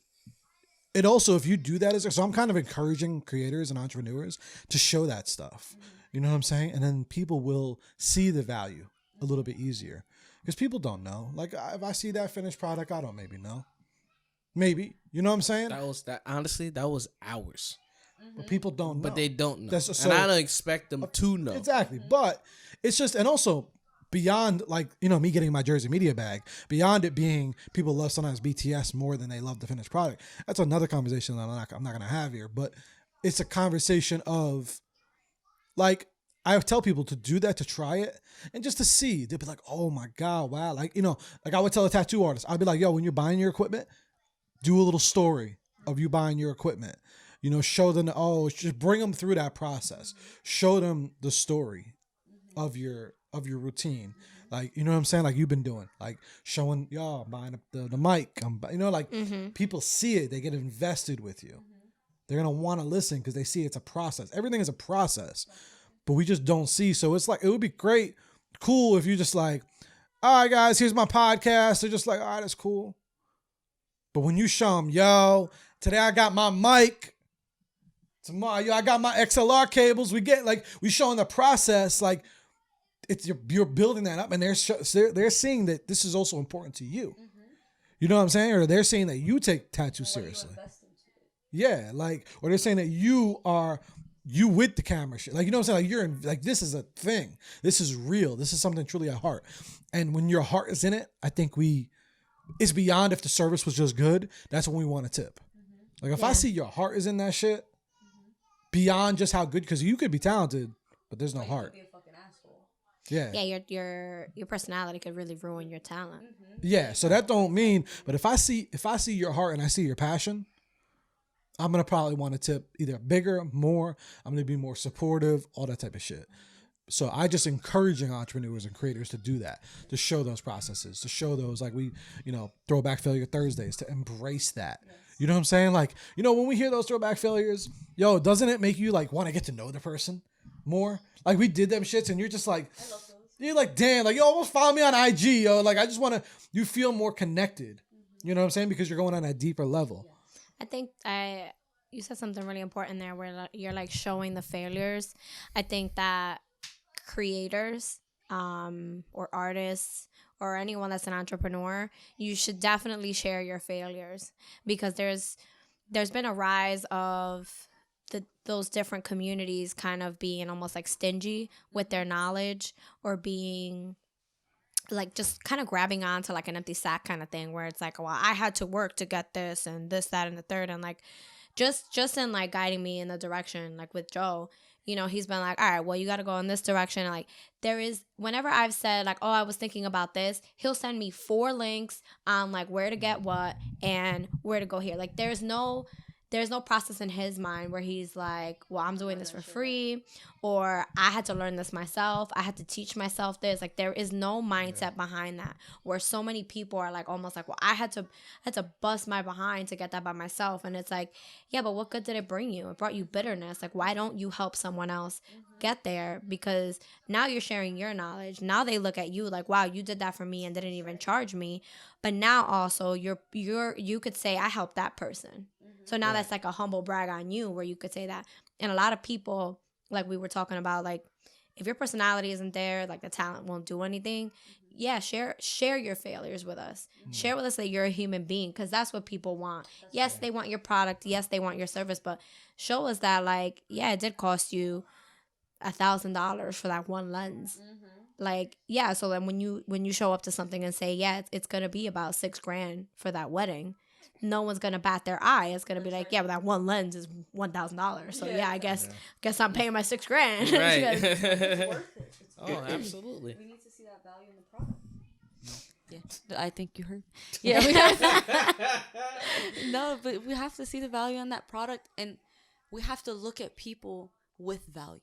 it also, if you do that, so I'm kind of encouraging creators and entrepreneurs to show that stuff. You know what I'm saying? And then people will see the value a little bit easier, because people don't know. Like, if I see that finished product, I don't maybe know. Maybe. You know what I'm saying? Honestly, that was ours. But people don't know. But they don't know. So, and I don't expect them to know. Exactly. But it's just, and also beyond, like, you know, me getting my Jersey Media bag, beyond it being people love sometimes BTS more than they love the finished product. That's another conversation that I'm not going to have here. But it's a conversation of, like, I tell people to do that, to try it, and just to see. They'd be like, oh my God, wow. Like, you know, like I would tell a tattoo artist, I'd be like, yo, when you're buying your equipment, do a little story of you buying your equipment. You know, show them, just bring them through that process. Show them the story of your routine. Like, you know what I'm saying? Like you've been doing, like showing, y'all, buying the mic. You know, like people see it. They get invested with you. They're going to want to listen because they see it's a process. Everything is a process, but we just don't see. So it's like, it would be great, cool if you just like, all right, guys, here's my podcast. They're just like, all right, that's cool. But when you show them, yo, today I got my mic. Tomorrow, yo, I got my XLR cables. We showing the process. Like, it's you're building that up, and they're seeing that this is also important to you. You know what I'm saying? Or they're saying that you take tattoos seriously. Yeah, like, or they're saying that you with the camera shit. Like, you know what I'm saying? Like, you're in, like, this is a thing. This is real. This is something truly at heart. And when your heart is in it, I think it's beyond if the service was just good. That's when we want to tip. Like, if I see your heart is in that shit, beyond just how good, because you could be talented, but there's no heart. Yeah. Yeah, your personality could really ruin your talent. Yeah, so that don't mean, but if I see your heart and I see your passion, I'm gonna probably want to tip either bigger, more. I'm gonna be more supportive, all that type of shit. So I just encouraging entrepreneurs and creators to do that, to show those processes, to show those, like, we, you know, Throwback Failure Thursdays, to embrace that. You know what I'm saying? Like, you know, when we hear those throwback failures, yo, doesn't it make you like want to get to know the person more? Like, we did them shits and you're just like, you're like, damn, like, you almost follow me on IG, yo. Like, I just want to, you feel more connected. You know what I'm saying? Because you're going on a deeper level. I think you said something really important there where you're like showing the failures. I think that creators or artists or anyone that's an entrepreneur, you should definitely share your failures, because there's there's been a rise of those different communities kind of being almost like stingy with their knowledge, or being like just kind of grabbing on to like an empty sack kind of thing, where it's like, well, I had to work to get this and this, that, and the third. And like just in like guiding me in the direction, like with Joe, you know, he's been like, all right, well, you got to go in this direction. And like there is, whenever I've said like, oh, I was thinking about this, he'll send me 4 links on like where to get what and where to go here. Like there's no process in his mind where he's like, well, I'm doing this for free, or I had to learn this myself. I had to teach myself this. Like there is no mindset behind that, where so many people are like almost like, well, I had to bust my behind to get that by myself. And it's like, yeah, but what good did it bring you? It brought you bitterness. Like, why don't you help someone else get there? Because now you're sharing your knowledge. Now they look at you like, wow, you did that for me and didn't even charge me. But now also you could say, I helped that person. So now that's like a humble brag on you, where you could say that. And a lot of people, like we were talking about, like if your personality isn't there, like the talent won't do anything. Yeah, share your failures with us. Share with us that you're a human being, because that's what people want. Yes, they want your product. Yes, they want your service, but show us that, like, yeah, it did cost you $1,000 for that one lens. Like, yeah, so then when you show up to something and say, yeah, it's gonna be about $6,000 for that wedding, no one's gonna bat their eye. It's gonna be like, yeah, but that one lens is $1,000. So yeah, I guess I'm paying my $6,000. Right. It's worth it. Oh, absolutely. We need to see that value in the product. Yeah, I think you heard. Yeah, no, but we have to see the value in that product, and we have to look at people with value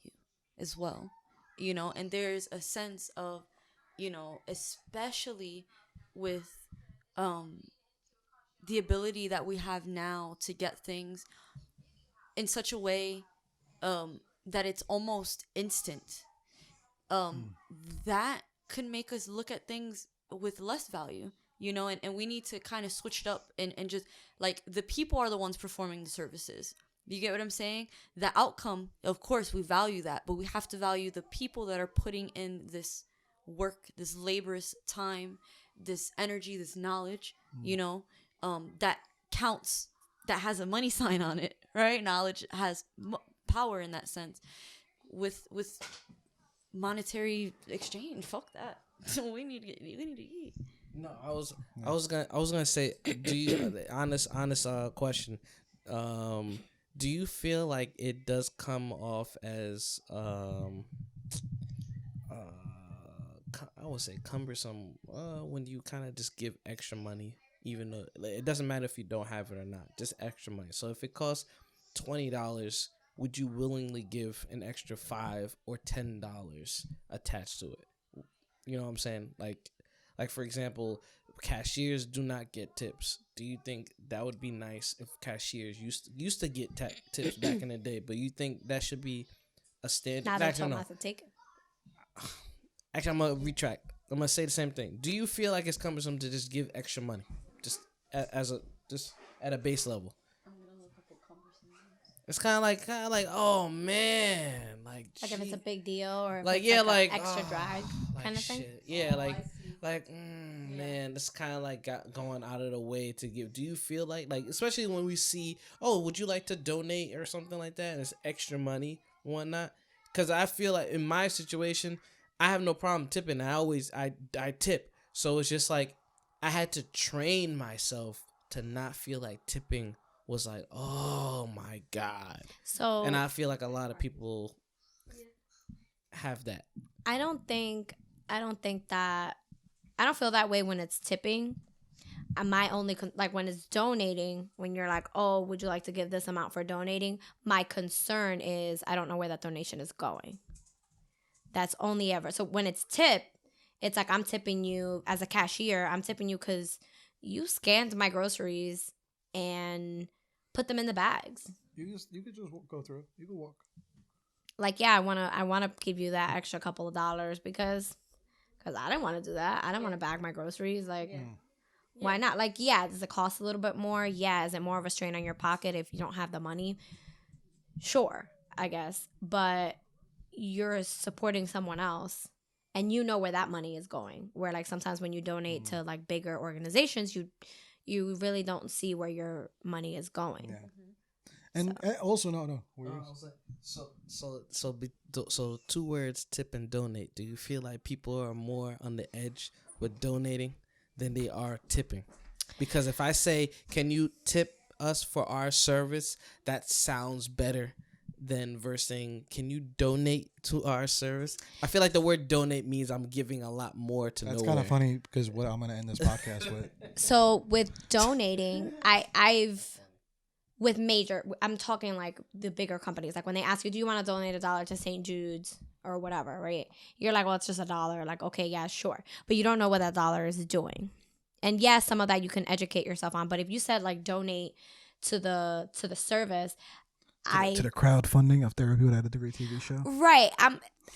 as well, you know. And there's a sense of, you know, especially with the ability that we have now to get things in such a way that it's almost instant. That could make us look at things with less value, you know, and we need to kind of switch it up and just like the people are the ones performing the services. You get what I'm saying? The outcome, of course, we value that, but we have to value the people that are putting in this work, this laborious time, this energy, this knowledge, you know, that counts, that has a money sign on it, right? Knowledge has power in that sense. With monetary exchange, fuck that. we need to eat. No, I was gonna say, do you honest question? Do you feel like it does come off as I would say cumbersome when you kind of just give extra money, even though it doesn't matter if you don't have it or not, just extra money. So if it costs $20, would you willingly give an extra $5 or $10 attached to it? You know what I'm saying? Like for example, cashiers do not get tips. Do you think that would be nice if cashiers used to get tips back in the day? But you think that should be a standard? Now they're told not to take it. Actually, I'm gonna retract. I'm gonna say the same thing. Do you feel like it's cumbersome to just give extra money, just just at a base level? It's kind of like, oh man, like if it's a big deal, or like, if yeah, it's like extra drag kind of thing. Yeah, man, that's kind of like going out of the way to give. Do you feel like especially when we see, oh, would you like to donate or something like that, and it's extra money and whatnot? Because I feel like in my situation, I have no problem tipping. I tip, so it's just like I had to train myself to not feel like tipping was like, oh my God. So, and I feel like a lot of people have that. I don't feel that way when it's tipping. My only when it's donating, when you're like, oh, would you like to give this amount for donating? My concern is I don't know where that donation is going. That's only ever. So when it's tip, it's like I'm tipping you as a cashier. I'm tipping you because you scanned my groceries and put them in the bags. You could just go through. You can walk. Like, yeah, I wanna give you that extra couple of dollars because I didn't want to do that. I didn't want to bag my groceries. Like, why not? Like, yeah, does it cost a little bit more? Yeah, is it more of a strain on your pocket if you don't have the money? Sure, I guess. But you're supporting someone else and you know where that money is going. Where like sometimes when you donate to like bigger organizations, you really don't see where your money is going. Yeah. And also, no. So 2 words: tip and donate. Do you feel like people are more on the edge with donating than they are tipping? Because if I say, "Can you tip us for our service?" that sounds better than versus, "Can you donate to our service?" I feel like the word donate means I'm giving a lot more to That's nowhere. kind of funny because what I'm going to end this podcast with. So with donating, I'm talking like the bigger companies. Like when they ask you, do you want to donate $1 to St. Jude's or whatever, right? You're like, well, it's just $1. Like, okay, yeah, sure. But you don't know what that dollar is doing. And yes, some of that you can educate yourself on. But if you said like donate to the service, To the crowdfunding of Therapy Without a Degree TV show. Right.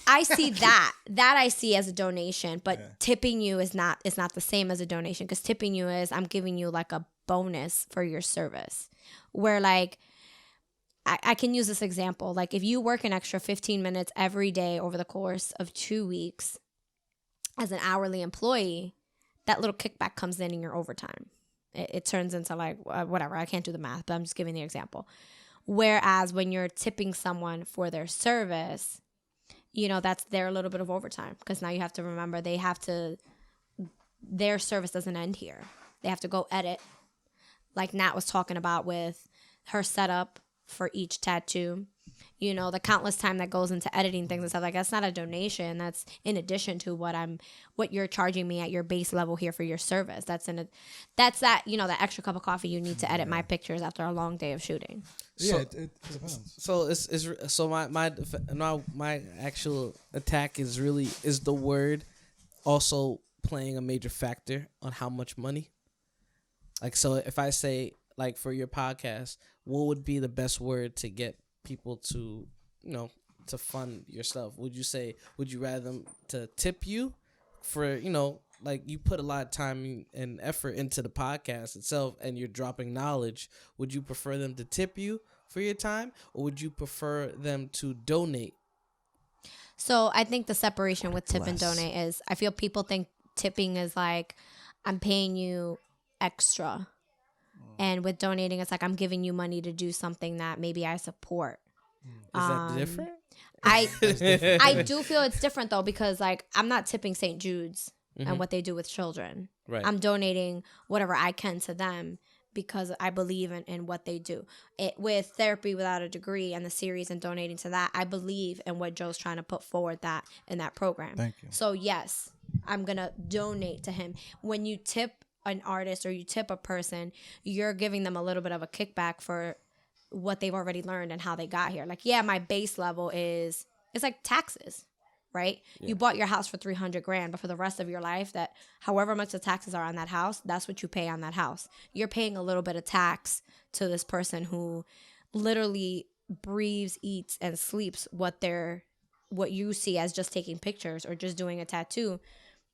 I see that. That I see as a donation, but tipping you is not the same as a donation, because tipping you is I'm giving you like a bonus for your service. Where like I can use this example. Like if you work an extra 15 minutes every day over the course of 2 weeks as an hourly employee, that little kickback comes in your overtime. It turns into like whatever. I can't do the math, but I'm just giving the example. Whereas when you're tipping someone for their service, that's their little bit of overtime, because now you have to remember their service doesn't end here. They have to go edit, like Nat was talking about with her setup for each tattoo. The countless time that goes into editing things and stuff. Like that's not a donation. That's in addition to what you're charging me at your base level here for your service. That's that that extra cup of coffee you need to edit my pictures after a long day of shooting. Yeah, it depends. So my actual attack is the word also playing a major factor on how much money. Like, so if I say, like, for your podcast, what would be the best word to get people to, to fund your stuff? Would you rather them to tip you for, like you put a lot of time and effort into the podcast itself and you're dropping knowledge? Would you prefer them to tip you for your time, or would you prefer them to donate? So I think the separation with tip and donate is, I feel people think tipping is like I'm paying you extra. And with donating, it's like I'm giving you money to do something that maybe I support. Is that different? I do feel it's different though, because like I'm not tipping St. Jude's and what they do with children. Right. I'm donating whatever I can to them because I believe in what they do. With Therapy Without a Degree and the series and donating to that, I believe in what Joe's trying to put forward in that program. Thank you. So yes, I'm gonna donate to him. When you tip an artist or you tip a person, you're giving them a little bit of a kickback for what they've already learned and how they got here. Like, yeah, my base level it's like taxes, right? Yeah. You bought your house for $300,000, but for the rest of your life, that however much the taxes are on that house, that's what you pay on that house. You're paying a little bit of tax to this person who literally breathes, eats, and sleeps what you see as just taking pictures or just doing a tattoo.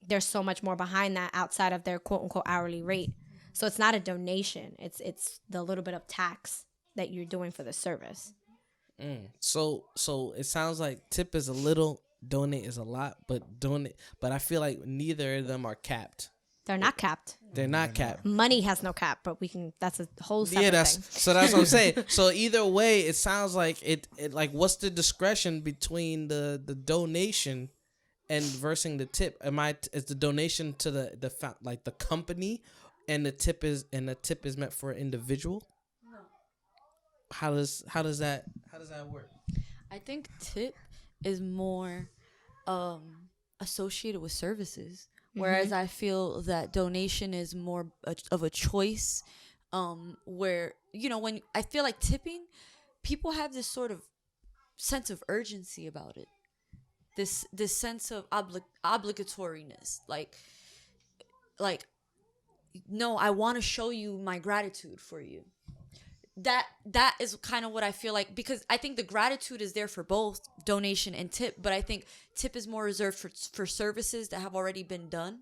There's so much more behind that outside of their quote unquote hourly rate. So it's not a donation. It's the little bit of tax that you're doing for the service. So it sounds like tip is a little, donate is a lot, but I feel like neither of them are capped. They're not capped. They're not capped. Money has no cap, but that's a whole separate thing. So that's what I'm saying. So either way, it sounds like it like, what's the discretion between the donation and versus the tip? Is the donation to the company, and the tip is meant for an individual? No. How does that work? I think tip is more associated with services, whereas I feel that donation is more of a choice. Where when I feel like tipping, people have this sort of sense of urgency about it. This sense of obligatoriness, like no, I want to show you my gratitude for you. That is kind of what I feel like, because I think the gratitude is there for both donation and tip, but I think tip is more reserved for services that have already been done,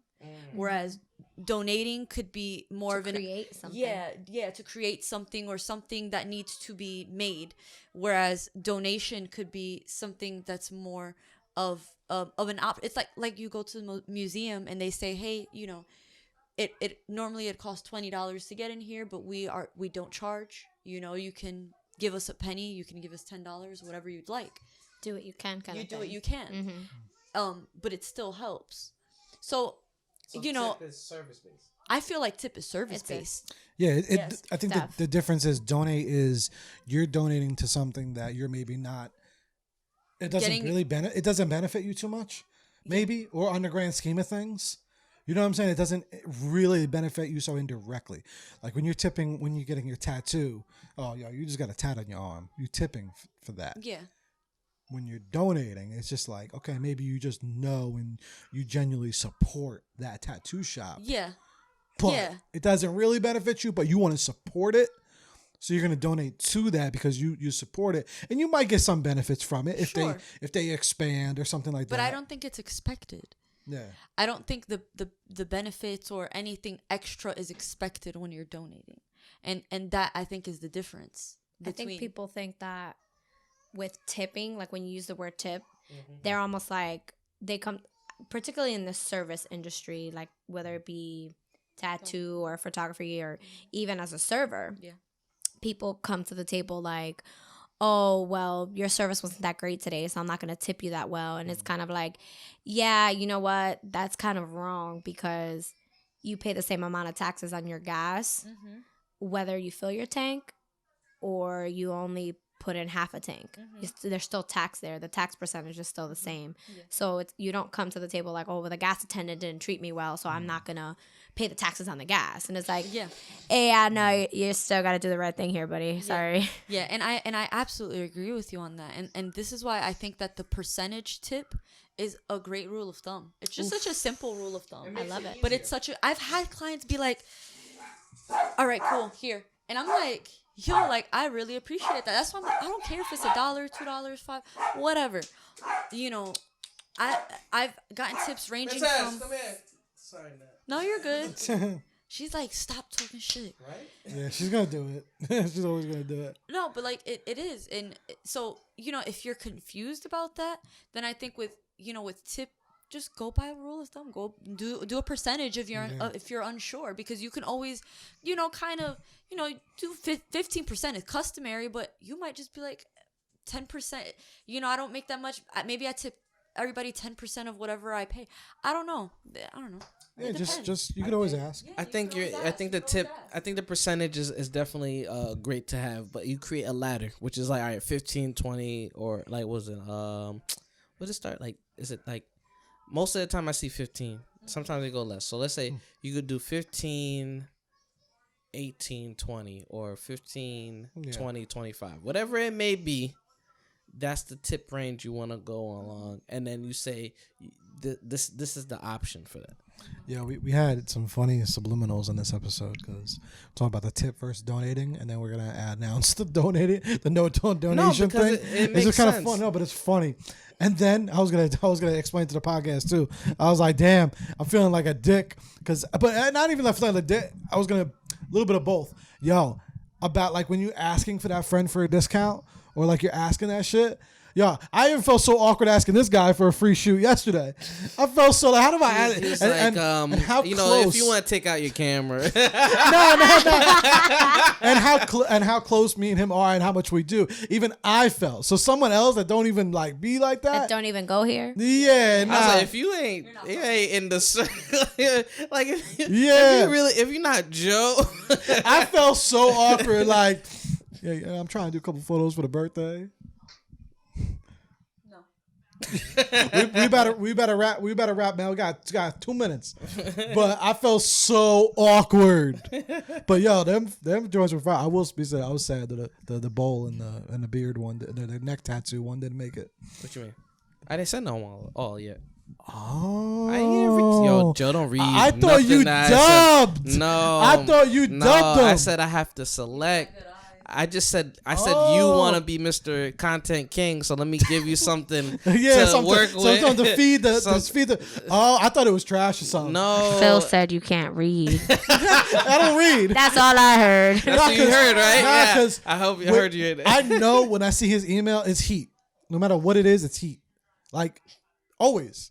whereas donating could be more to create something. Yeah, to create something or something that needs to be made, whereas donation could be something that's more of an it's like you go to the museum and they say, hey, it normally it costs $20 to get in here, but we don't charge. You know, you can give us a penny, you can give us $10, whatever you'd like. Do what you can, kind you of do thing. what you can. But it still helps. So you know, tip is service based. I feel like tip is service based. Yeah, Yes. I think the difference is donate is you're donating to something that you're maybe not. It doesn't really it doesn't benefit you too much, maybe, or on the grand scheme of things. You know what I'm saying? It doesn't really benefit you so indirectly. Like when you're tipping, when you're getting your tattoo, oh, yo, you just got a tat on your arm. You're tipping for that. Yeah. When you're donating, it's just like, okay, maybe you just know and you genuinely support that tattoo shop. Yeah. But it doesn't really benefit you, but you want to support it. So you're going to donate to that because you support it. And you might get some benefits from it if they expand or something like that. But I don't think it's expected. Yeah. I don't think the benefits or anything extra is expected when you're donating. And that I think is the difference. I think people think that with tipping, like when you use the word tip, they're almost like they come, particularly in the service industry, like whether it be tattoo or photography or even as a server. Yeah. People come to the table like, oh, well, your service wasn't that great today, so I'm not going to tip you that well. And it's kind of like, yeah, you know what? That's kind of wrong because you pay the same amount of taxes on your gas, whether you fill your tank or you only put in half a tank. There's still tax there. The tax percentage is still the same. Yeah. So you don't come to the table like, oh, well, the gas attendant didn't treat me well, so I'm not going to pay the taxes on the gas. And it's like, hey, I know you still got to do the right thing here, buddy. Sorry. Yeah, and I absolutely agree with you on that. And this is why I think that the percentage tip is a great rule of thumb. It's just such a simple rule of thumb. I love it. But it's such a, I've had clients be like, all right, cool, here. And I'm like, yo, like, I really appreciate that. That's why I'm like, I don't care if it's $1, $2, $5, whatever. You know, I've gotten tips ranging from. Sorry, Nat. No, you're good. She's like, stop talking shit. Right? Yeah, she's gonna do it. She's always gonna do it. No, but like it is, and so you know, if you're confused about that, then I think with tip, just go by a rule of thumb. Go do a percentage if you're unsure, because you can always, kind of, do 15% is customary, but you might just be like 10%. I don't make that much. Maybe I tip everybody 10% of whatever I pay. I don't know. Yeah, just you could always ask. I think the percentage is definitely great to have, but you create a ladder, which is like, all right, 15, 20, or like, what was it? What does it start? Like, is it like, most of the time I see 15. Sometimes they go less. So let's say you could do 15, 18, 20, or 15, 20, 25. Whatever it may be, that's the tip range you want to go along. And then you say, this is the option for that. Yeah, we had some funny subliminals in this episode because we're talking about the tip versus donating, and then we're gonna announce the donation thing. It's just kind of fun. No, but it's funny. And then I was gonna explain to the podcast too. I was like, damn, I'm feeling like a dick but not even feeling like a dick. I was gonna a little bit of both. Yo, about like when you asking for that friend for a discount or like you're asking that shit. Yo, I even felt so awkward asking this guy for a free shoot yesterday. I felt so like, how do I? And how close? If you want to take out your camera, no. And how close me and him are, and how much we do. Even I felt so. Someone else that don't even like be like that, don't even go here. Yeah, nah. I was like, if you ain't in the circle, like, if you're not Joe, I felt so awkward. Like, yeah, I'm trying to do a couple photos for the birthday. we better wrap, man. We got 2 minutes. But I felt so awkward. But yo, them joints were fine. I will be said, I was sad that the bowl and the beard one, the neck tattoo one didn't make it. What you mean? I didn't send no all yet. Oh, I didn't yo, Joe, don't read. I thought you dubbed. No, I thought you dubbed them. I said I have to select. I said you want to be Mr. Content King, so let me give you something to work with. Something to feed the. Oh, I thought it was trash or something. No, Phil said you can't read. I don't read. That's all I heard. That's what you heard, right? Yeah. I hope you heard you. I know when I see his email, it's heat. No matter what it is, it's heat. Like always.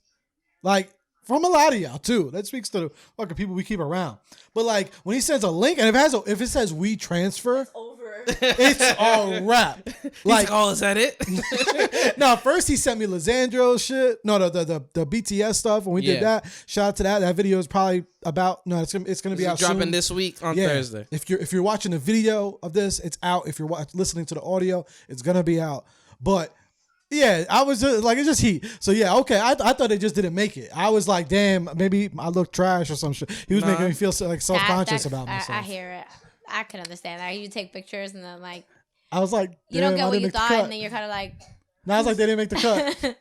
Like from a lot of y'all too. That speaks to the fucking people we keep around. But like when he sends a link and if it says we transfer, it's a wrap. Like, oh, is that it? no, first he sent me Lisandro shit. No, the BTS stuff when we did that. Shout out to that. That video is probably about it's gonna be out dropping soon. this week on Thursday. If you're watching the video of this, it's out. If you're listening to the audio, it's gonna be out. But yeah, I was just, like, it's just heat. So yeah, okay. I thought they just didn't make it. I was like, damn, maybe I look trash or some shit. He was making me feel like self-conscious about myself. I hear it. I can understand that. You take pictures and then like I was like, you don't get what you thought, and then you're kind of like. No, I was like, they didn't make the cut.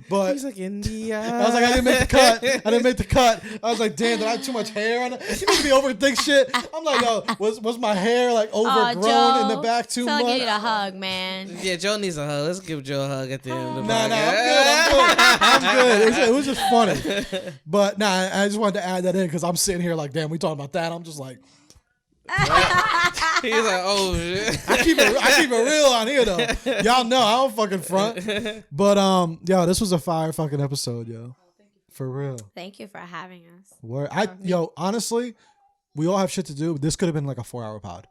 But he's like India. I was like, I didn't make the cut. I didn't make the cut. I was like, damn, did I have too much hair on it? You make me overthink shit. I'm like, yo, was my hair like overgrown in the back too much? I need a hug, man. Yeah, Joe needs a hug. Let's give Joe a hug at the end of the Nah, podcast. I'm good. It was just funny. But nah, I just wanted to add that in because I'm sitting here like, damn, we talking about that. I'm just like. He's like, oh shit. I keep it real on here though. Y'all know I don't fucking front. But yo, this was a fire fucking episode, yo. For real. Thank you for having us. Yo, honestly, we all have shit to do. This could have been like a 4-hour pod.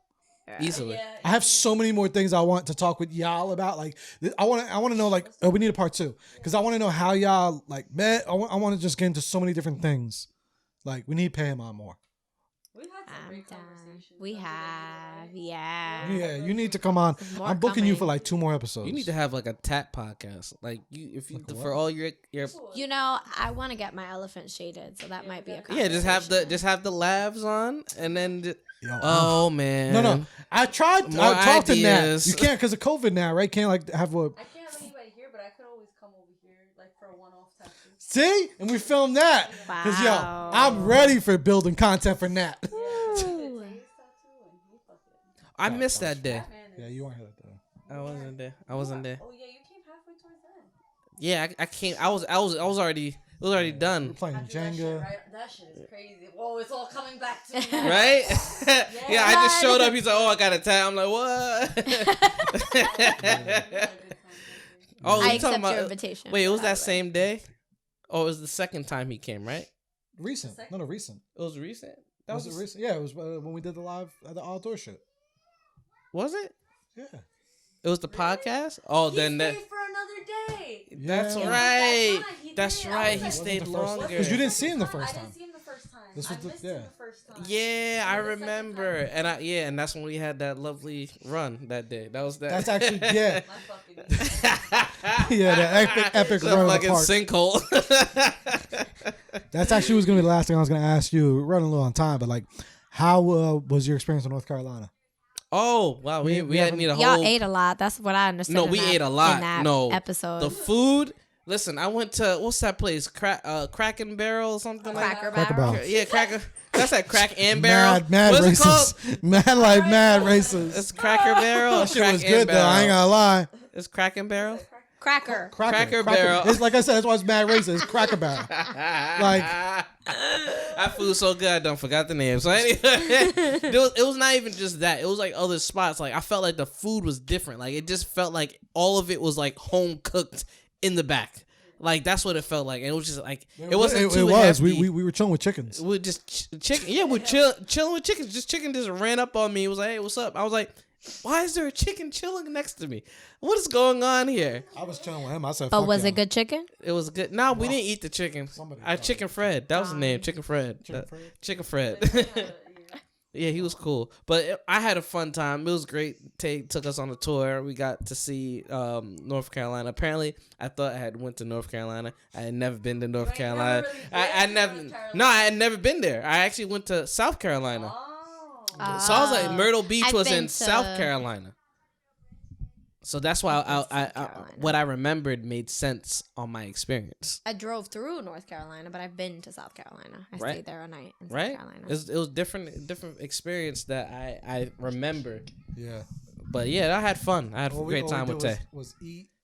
Easily. I have so many more things I want to talk with y'all about. Like, I want to know, like, we need a part 2 because I want to know how y'all like met. I want to just get into so many different things. Like, we need Pam on more. We have, yeah. Yeah, you need to come on. I'm booking you for like 2 more episodes. You need to have like a tap podcast, like for all your. You know, I want to get my elephant shaded, so that might be a yeah. Just have the labs on, and then. Yo, oh man. No. I tried. More I talked to Nat. ideas. You can't because of COVID now, right? Can't like have a. I can't have anybody here, but I could always come over here like for a one-off tattoo. See, and we filmed that because yo, I'm ready for building content for Nat. I missed that day. Yeah, you weren't here that day. I wasn't there. I wasn't there. Oh yeah, you came halfway towards the end. Yeah, I came. I was already. It was already done. We're playing Jenga. That shit is crazy. Whoa, it's all coming back to me. Right? Yeah, I just showed up. He's like, "Oh, I got a tag." I'm like, "What?" Oh, I you talking accept about? your invitation. Wait, it was that same day? Oh, it was the second time he came, right? Recent. No, recent. It was recent. That was recent. Yeah, it was when we did the live at the outdoor shit. Was it? Yeah. It was the podcast. Oh, then that. For another day. That's Yeah. right. He That's did. right. I He was stayed Wasn't the first- longer. Because you didn't see him the first I time. didn't see him the first time. This was I the- missed yeah. him the first time. Yeah, I The second remember, time. and that's when we had that lovely run that day. That was that. That's actually yeah, My fucking yeah, the epic the run of the fucking park. sinkhole. That's actually was gonna be the last thing I was gonna ask you. We're running a little on time, but like, how was your experience in North Carolina? Oh wow, we had need a whole. Y'all ate a lot. That's what I understood. No, in we that- ate a lot. in that No, episode. the food. Listen, I went to what's that place? Crack and Barrel or something like that. Cracker Barrel. Yeah, Cracker. That's at Crack and Barrel. Mad What's it called? racist. Mad racist. It's Cracker Barrel. That shit was good though. I ain't gonna lie. It's Crack and Barrel. Cracker. Cracker Barrel. It's like I said, that's why it's mad racist. It's Cracker Barrel. Like that food so good, I don't forgot the name. So anyway, it was not even just that. It was like other spots. Like I felt like the food was different. Like it just felt like all of it was like home cooked in the back. Like that's what it felt like, and it was just like it wasn't. It too was. hefty. We were chilling with chickens. We just chicken. Yeah, we're chilling with chickens. Just chicken just ran up on me. It was like, hey, what's up? I was like, why is there a chicken chilling next to me? What is going on here? I was chilling with him. I said, But fuck was y'all. it good chicken? It was good. No, we didn't eat the chicken. Chicken Fred. That was the name. Chicken Fred. Chicken Fred. Yeah, he was cool. But I had a fun time. It was great. Tate took us on a tour. We got to see North Carolina. Apparently, I thought I had went to North Carolina. I had never been to North Carolina. I had never been there. I actually went to South Carolina. So I was like, Myrtle Beach I've was been in to- South Carolina. So that's why what I remembered made sense on my experience. I drove through North Carolina, but I've been to South Carolina. I Right. stayed there a night in Right? South Carolina. It was different experience that I remembered. Yeah. But yeah, I had fun. I had a great time with Tay. Was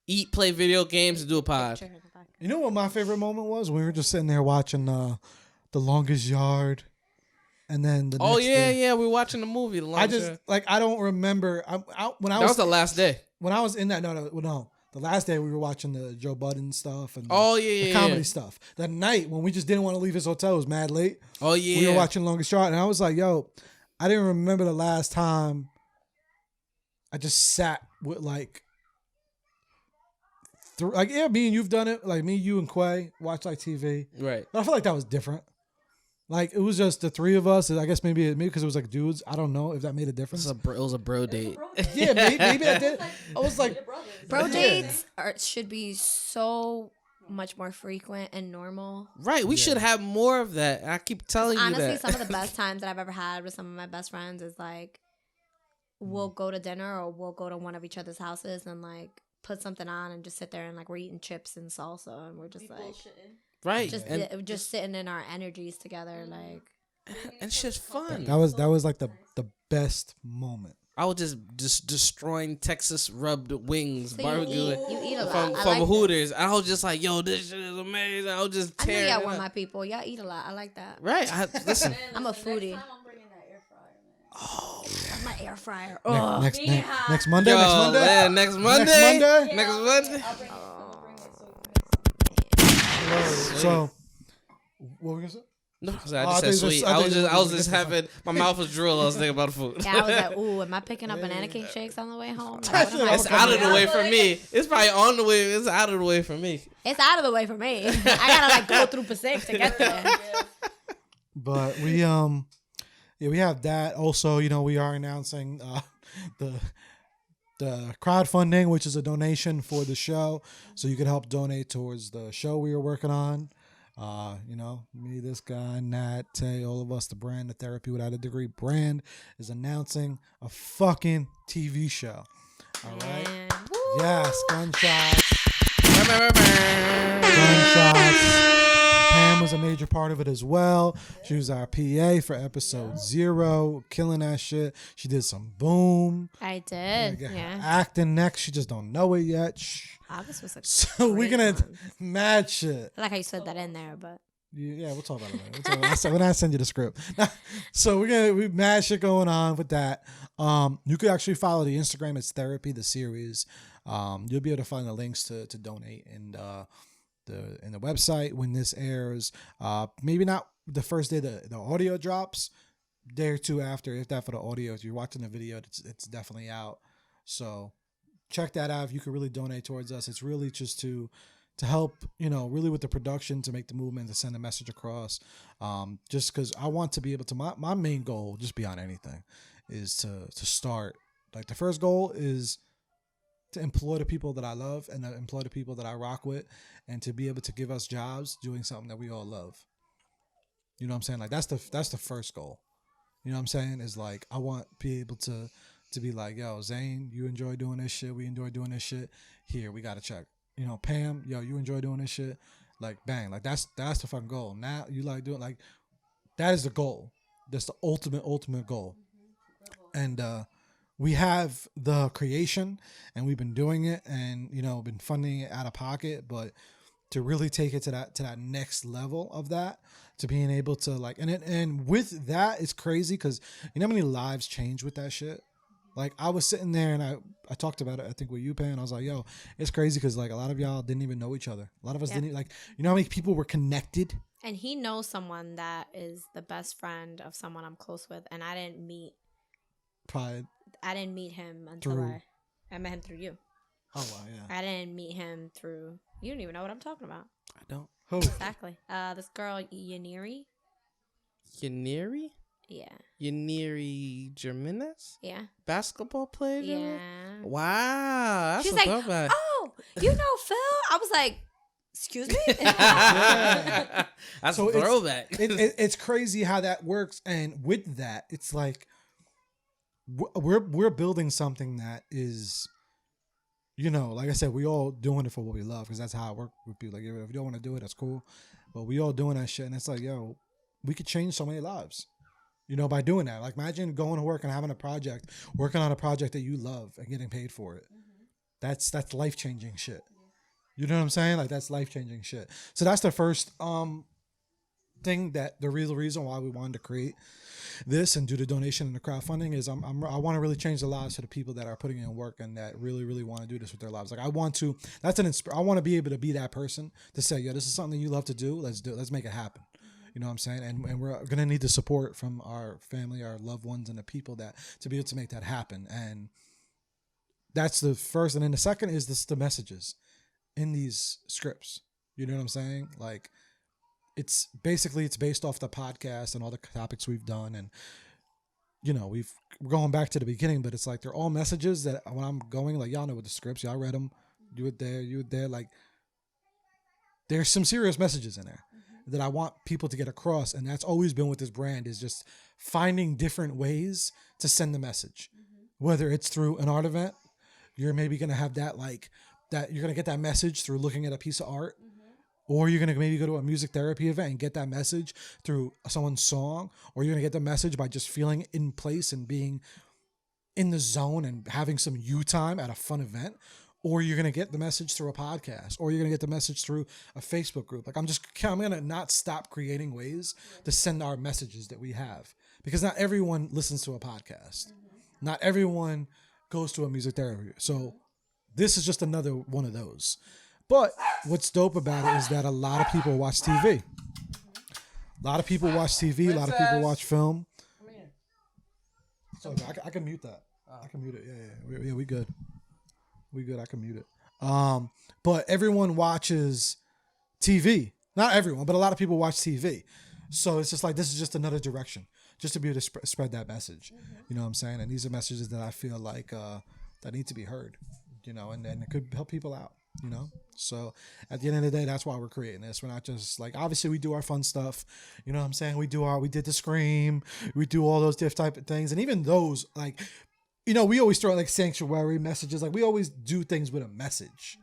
Eat, play video games, and do a pod. Picture in the back. You know what my favorite moment was? We were just sitting there watching The Longest Yard, and then the Oh next yeah, day, yeah. We're watching the movie. I just like I don't remember. When I that was the last day. when I was in that no the last day we were watching the Joe Budden stuff and the comedy stuff. That night when we just didn't want to leave his hotel, it was mad late. Oh yeah, we were watching Longest Yard, and I was like, yo, I didn't remember the last time I just sat with like me and you've done it, like me, you, and Quay watch like TV, right? But I feel like that was different. Like it was just the three of us. I guess maybe because it was like dudes. I don't know if that made a difference. It was a bro date. Yeah, maybe I did. I was like, bro dates should be so much more frequent and normal. Right, we should have more of that. I keep telling you that. Honestly, some of the best times that I've ever had with some of my best friends is like we'll go to dinner or we'll go to one of each other's houses and like put something on and just sit there and like we're eating chips and salsa and we're just like right, just sitting in our energies together, like, and shit's fun. That was like the best moment. I was just destroying Texas rubbed wings, so barbecue you eat a lot from Hooters. I was just like, yo, this shit is amazing. I was just tearing. I know y'all want my people. Y'all eat a lot. I like that. Right. Listen, I'm a foodie. Next time I'm bringing that air fryer, man. Oh, my air fryer. Next Monday. Yo, next Monday. Man, next Monday. Next Monday. I'll bring it. So, what were we gonna say? No, I just said sweet. I was just having my mouth was drool. I was thinking about the food. Yeah, I was like, ooh, am I picking up banana cake shakes on the way home? Like, It's out of the way for me. It's probably on the way. It's out of the way for me. It's out of the way for me. I gotta like go through Pacific to get there. But we we have that. Also, we are announcing the crowdfunding, which is a donation for the show, so you can help donate towards the show we are working on. Me, this guy, Nat, Tay, all of us, the brand, the Therapy Without a Degree brand, is announcing a fucking TV show. All right. Yes, gunshots. Pam was a major part of it as well. She was our PA for episode 0, killing that shit. She did some boom. I did. Yeah. Acting next. She just don't know it yet. Shh. August was like So we're gonna mad shit. I like how you said that in there, but yeah, we'll talk about it later. When I send you the script. So we mad shit going on with that. You could actually follow the Instagram. It's Therapy the Series. You'll be able to find the links to donate in the website when this airs. Maybe not the first day the audio drops. Day or two after, if that for the audio. If you're watching the video, it's definitely out. So check that out if you could really donate towards us. It's really just to help, really with the production, to make the movement, to send a message across. Just because I want to be able to, my main goal, just beyond anything, is to start. Like the first goal is to employ the people that I love and to employ the people that I rock with, and to be able to give us jobs doing something that we all love. You know what I'm saying? Like that's the first goal. You know what I'm saying? Is like I want to be able to be like, yo, Zane, you enjoy doing this shit. We enjoy doing this shit. Here, we got to check. Pam, yo, you enjoy doing this shit. Like, bang. Like, that's the fucking goal. Now, you like doing, like, that is the goal. That's the ultimate goal. And we have the creation, and we've been doing it, and, been funding it out of pocket. But to really take it to that next level of that, to being able to, like, and with that, it's crazy because you know how many lives change with that shit? Like, I was sitting there and I talked about it, I think, with you, Pan. I was like, yo, it's crazy because, like, a lot of y'all didn't even know each other. A lot of us didn't, like, how many people were connected? And he knows someone that is the best friend of someone I'm close with, and I didn't meet him until I met him through you. Oh, wow, yeah. I didn't meet him through, you don't even know what I'm talking about. I don't. Who? Exactly. This girl, Yaniri. Yaniri? Yeah. Yaniri Jimenez? Yeah. Basketball player? Yeah. Wow. That's She's a like, throwback. oh, you know Phil? I was like, excuse me? That's So a throwback. It's crazy how that works. And with that, it's like we're building something that is, like I said, we all doing it for what we love, because that's how I work with people. Like, if you don't want to do it, that's cool. But we all doing that shit. And it's like, yo, we could change so many lives. By doing that. Like, imagine going to work and having working on a project that you love and getting paid for it. That's life-changing shit. You know what I'm saying? Like, that's life-changing shit. So that's the first thing that the real reason why we wanted to create this and do the donation and the crowdfunding is I want to really change the lives for the people that are putting in work and that really, really want to do this with their lives. Like I want to, I want to be able to be that person to say, yeah, this is something you love to do. Let's do it. Let's make it happen. You know what I'm saying? And we're going to need the support from our family, our loved ones, and the people that to be able to make that happen. And that's the first. And then the second is the messages in these scripts. You know what I'm saying? Like it's based off the podcast and all the topics we've done. And, you know, we're going back to the beginning, but it's like, they're all messages that when I'm going, like, y'all know with the scripts, y'all read them, you were there. Like there's some serious messages in there that I want people to get across. And that's always been with this brand is just finding different ways to send the message, whether it's through an art event, you're maybe going to have that, like that, you're going to get that message through looking at a piece of art. Or you're going to maybe go to a music therapy event and get that message through someone's song. Or you're going to get the message by just feeling in place and being in the zone and having some you time at a fun event. Or you're going to get the message through a podcast. Or you're going to get the message through a Facebook group. Like I'm going to not stop creating ways to send our messages that we have. Because not everyone listens to a podcast. Not everyone goes to a music therapy. So this is just another one of those. But what's dope about it is that a lot of people watch TV. A lot of people watch TV. A lot of people watch film. So I can mute that. I can mute it. Yeah, we good. We good. I can mute it. But everyone watches TV. Not everyone, but a lot of people watch TV. So it's just like, this is just another direction, just to be able to spread that message. You know what I'm saying? And these are messages that I feel like that need to be heard. You know, and it could help people out. You know, so at the end of the day, that's why we're creating this. We're not just like, obviously we do our fun stuff. You know what I'm saying? We did the Scream. We do all those different type of things. And even those, like, you know, we always throw out like sanctuary messages. Like we always do things with a message.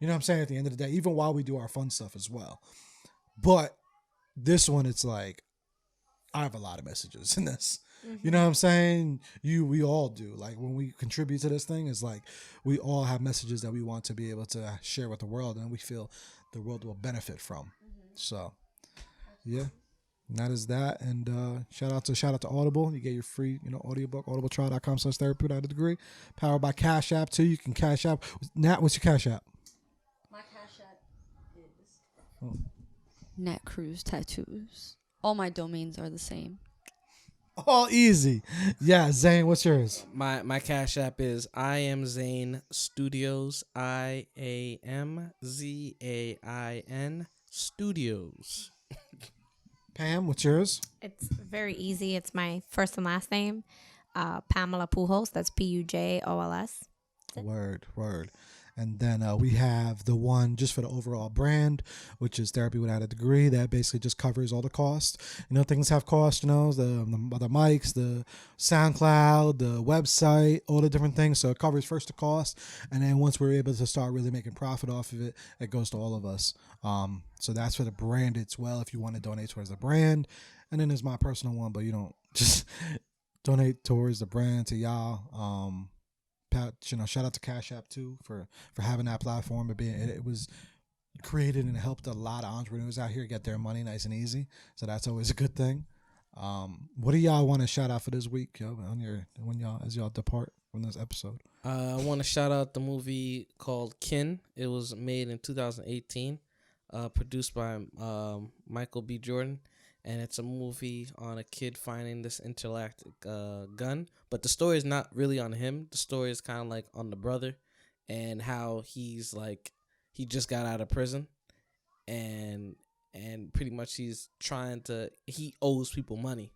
You know what I'm saying? At the end of the day, even while we do our fun stuff as well. But this one, it's like, I have a lot of messages in this. You know what I'm saying? We all do. Like when we contribute to this thing, it's like we all have messages that we want to be able to share with the world, and we feel the world will benefit from. So, yeah, and that is that. And shout out to Audible. You get your free, audiobook. audibletrial.com/therapy without a degree. Powered by Cash App too. You can Cash App. Nat, what's your Cash App? My Cash App is Nat Cruz Tattoos. All my domains are the same. All easy. Yeah, Zane, what's yours? My Cash App is I am Zane Studios. IAMZAIN Studios. Pam, what's yours? It's very easy. It's my first and last name, Pamela Pujols. That's Pujols. Word. And then we have the one just for the overall brand, which is Therapy Without a Degree. That basically just covers all the costs. Things have costs, the mics, the SoundCloud, the website, all the different things. So it covers first the cost. And then once we're able to start really making profit off of it, it goes to all of us. So that's for the brand as well, if you want to donate towards the brand. And then there's my personal one, but you don't just donate towards the brand to y'all. Shout out to Cash App too for having that platform. It was created and it helped a lot of entrepreneurs out here get their money nice and easy. So that's always a good thing. What do y'all want to shout out for this week, as y'all depart from this episode? I want to shout out the movie called Kin. It was made in 2018, produced by Michael B. Jordan. And it's a movie on a kid finding this intergalactic gun. But the story is not really on him. The story is kind of like on the brother and how he's like, he just got out of prison. And pretty much he owes people money.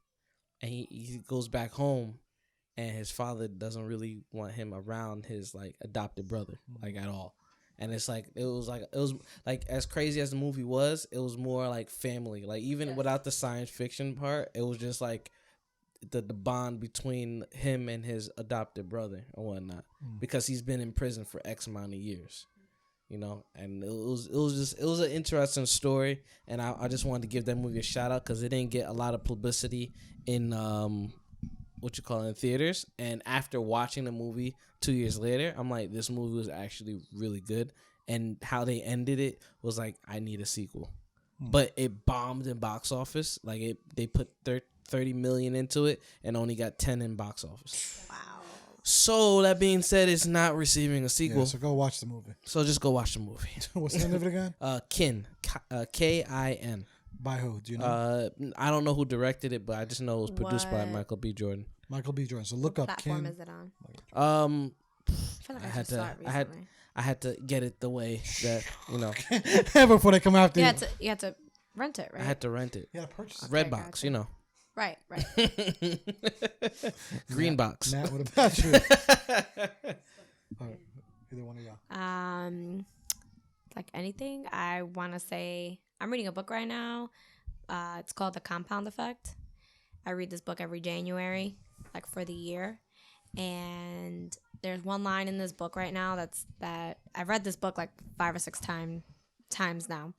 And he goes back home and his father doesn't really want him around his like adopted brother, like at all. And it was like as crazy as the movie was, it was more like family. Like even without the science fiction part, it was just like the bond between him and his adopted brother and whatnot, because he's been in prison for X amount of years, And it was an interesting story, and I just wanted to give that movie a shout out because it didn't get a lot of publicity in in theaters. And after watching the movie 2 years later, I'm like, this movie was actually really good. And how they ended it was like, I need a sequel. but it bombed in box office. Like they put 30 million into it and only got 10 in box office. Wow. So that being said, it's not receiving a Yeah, sequel. so go watch the movie. So just go watch the movie. What's the name of it again? Kin, Kin. By who? Do you know? I don't know who directed it, but I just know it was produced by What? Michael B. Jordan. Michael B. Jordan. So look What up platform Kin. is it on? I feel like I had just saw to. it I had. recently. I had to get it the way that Before they come after You you. had to rent it, right? I had to rent it. You gotta purchase it. Okay, Redbox, gotcha. Right. Green box. Matt, what about you? Either one of y'all. Like anything, I want to say I'm reading a book right now. It's called The Compound Effect. I read this book every January, like for the year. And there's one line in this book right now that I've read this book like 5 or 6 times now.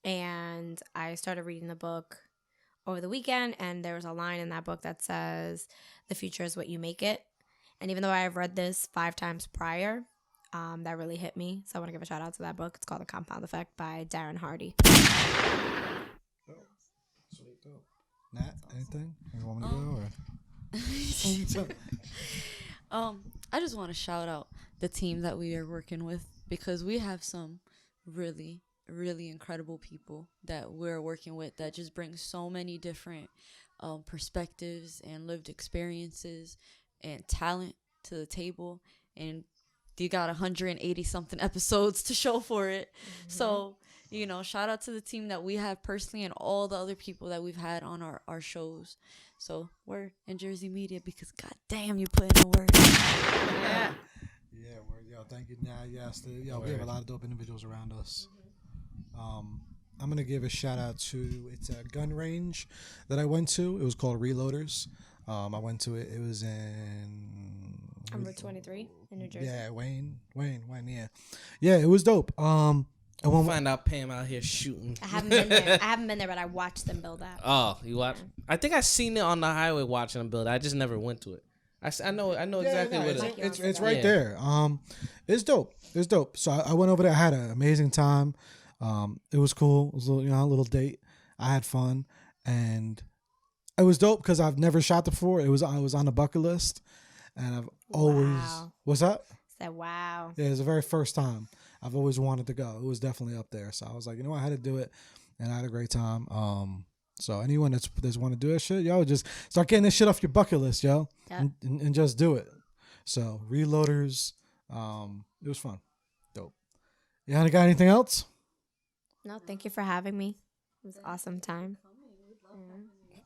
And I started reading the book over the weekend, and there was a line in that book that says, "The future is what you make it." And even though I have read this 5 times prior, that really hit me. So I want to give a shout out to that book. It's called The Compound Effect by Darren Hardy. Nat, anything? You want me to go? Or? I just want to shout out the team that we are working with, because we have some really, really incredible people that we're working with that just bring so many different perspectives and lived experiences and talent to the table. And you got 180 something episodes to show for it. Mm-hmm. So, shout out to the team that we have personally and all the other people that we've had on our shows. So we're in Jersey Media because goddamn, you put in the work. Yeah. Yeah, thank you. Yes, we have a lot of dope individuals around us. I'm gonna give a shout out to it's a gun range that I went to. It was called Reloaders. I went to it. It was in Route 23 in New Jersey. Yeah, Wayne. Yeah, it was dope. We'll find out Pam out here shooting. I haven't been there. But I watched them build that. Oh, you watch? I think I seen it on the highway watching them build. I just never went to it. I know exactly what it is. It's right there. It's dope. So I went over there. I had an amazing time. It was cool. It was a little date. I had fun, and it was dope because I've never shot before. I was on the bucket list, and I've always. Wow. What's that? Said wow. Yeah, it was the very first time. I've always wanted to go. It was definitely up there. So I was like, I had to do it, and I had a great time. So anyone that's want to do that shit, yo, just start getting this shit off your bucket list, yo, and just do it. So Reloaders, it was fun, dope. You got anything else? No, thank you for having me. It was an awesome time.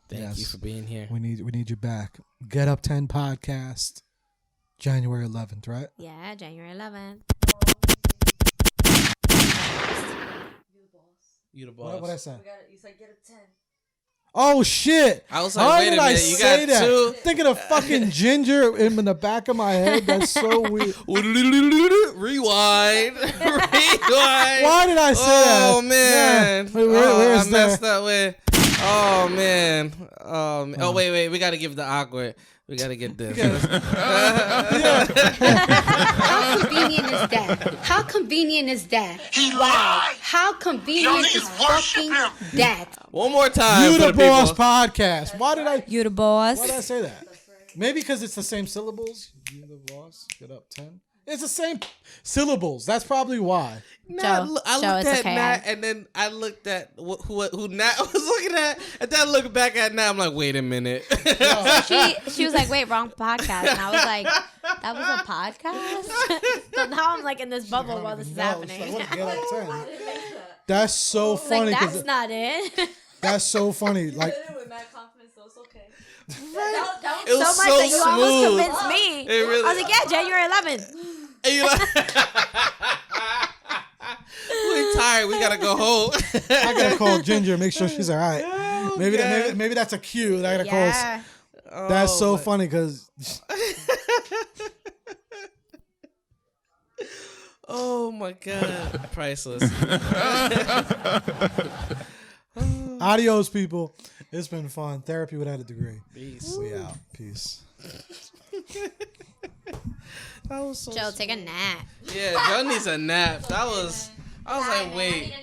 Thank you for being here. We need you back. Get Up 10 podcast, January 11th, right? Yeah, January 11th. You the boss. What I say? You said get a 10. Oh shit! I was like, How wait did a minute, I you say got that? 2. Thinking of fucking Ginger in the back of my head. That's so weird. Rewind. Why did I say that? Oh man. Where's I messed up with. Oh man. Oh wait. We gotta give the awkward. We gotta get this. How convenient is that? Wow. How convenient is fucking that? One more time. You for the the Boss people. podcast. Why You the boss. did I say that? Maybe because it's the same syllables. You the boss. Get Up 10. It's the same syllables. That's probably why. I Joe, looked it's at okay. Nat, and then I looked at who Nat was looking at, and then I looked back at Nat. I'm like, wait a minute. She was like, wait, wrong podcast. And I was like, that was a podcast? So now I'm like in this bubble while this is happening. Like, Get Up 10. That's so funny. Like, 'cause that's not it. that's so funny. Like, With mad confidence, so it's okay. That It was so much so that you almost smooth. convinced me. It really- I was like, yeah, January 11th. And you're like, we're tired. We gotta go home. I gotta call Ginger, make sure she's all right. Oh, Maybe that's a cue. I gotta Yeah. call. That's so funny because. Oh my god, priceless. Adios, people. It's been fun. Therapy without a degree. Peace. We out. Peace. That was so. Joe, take a nap. Yeah, Joe needs a nap. I was like, wait.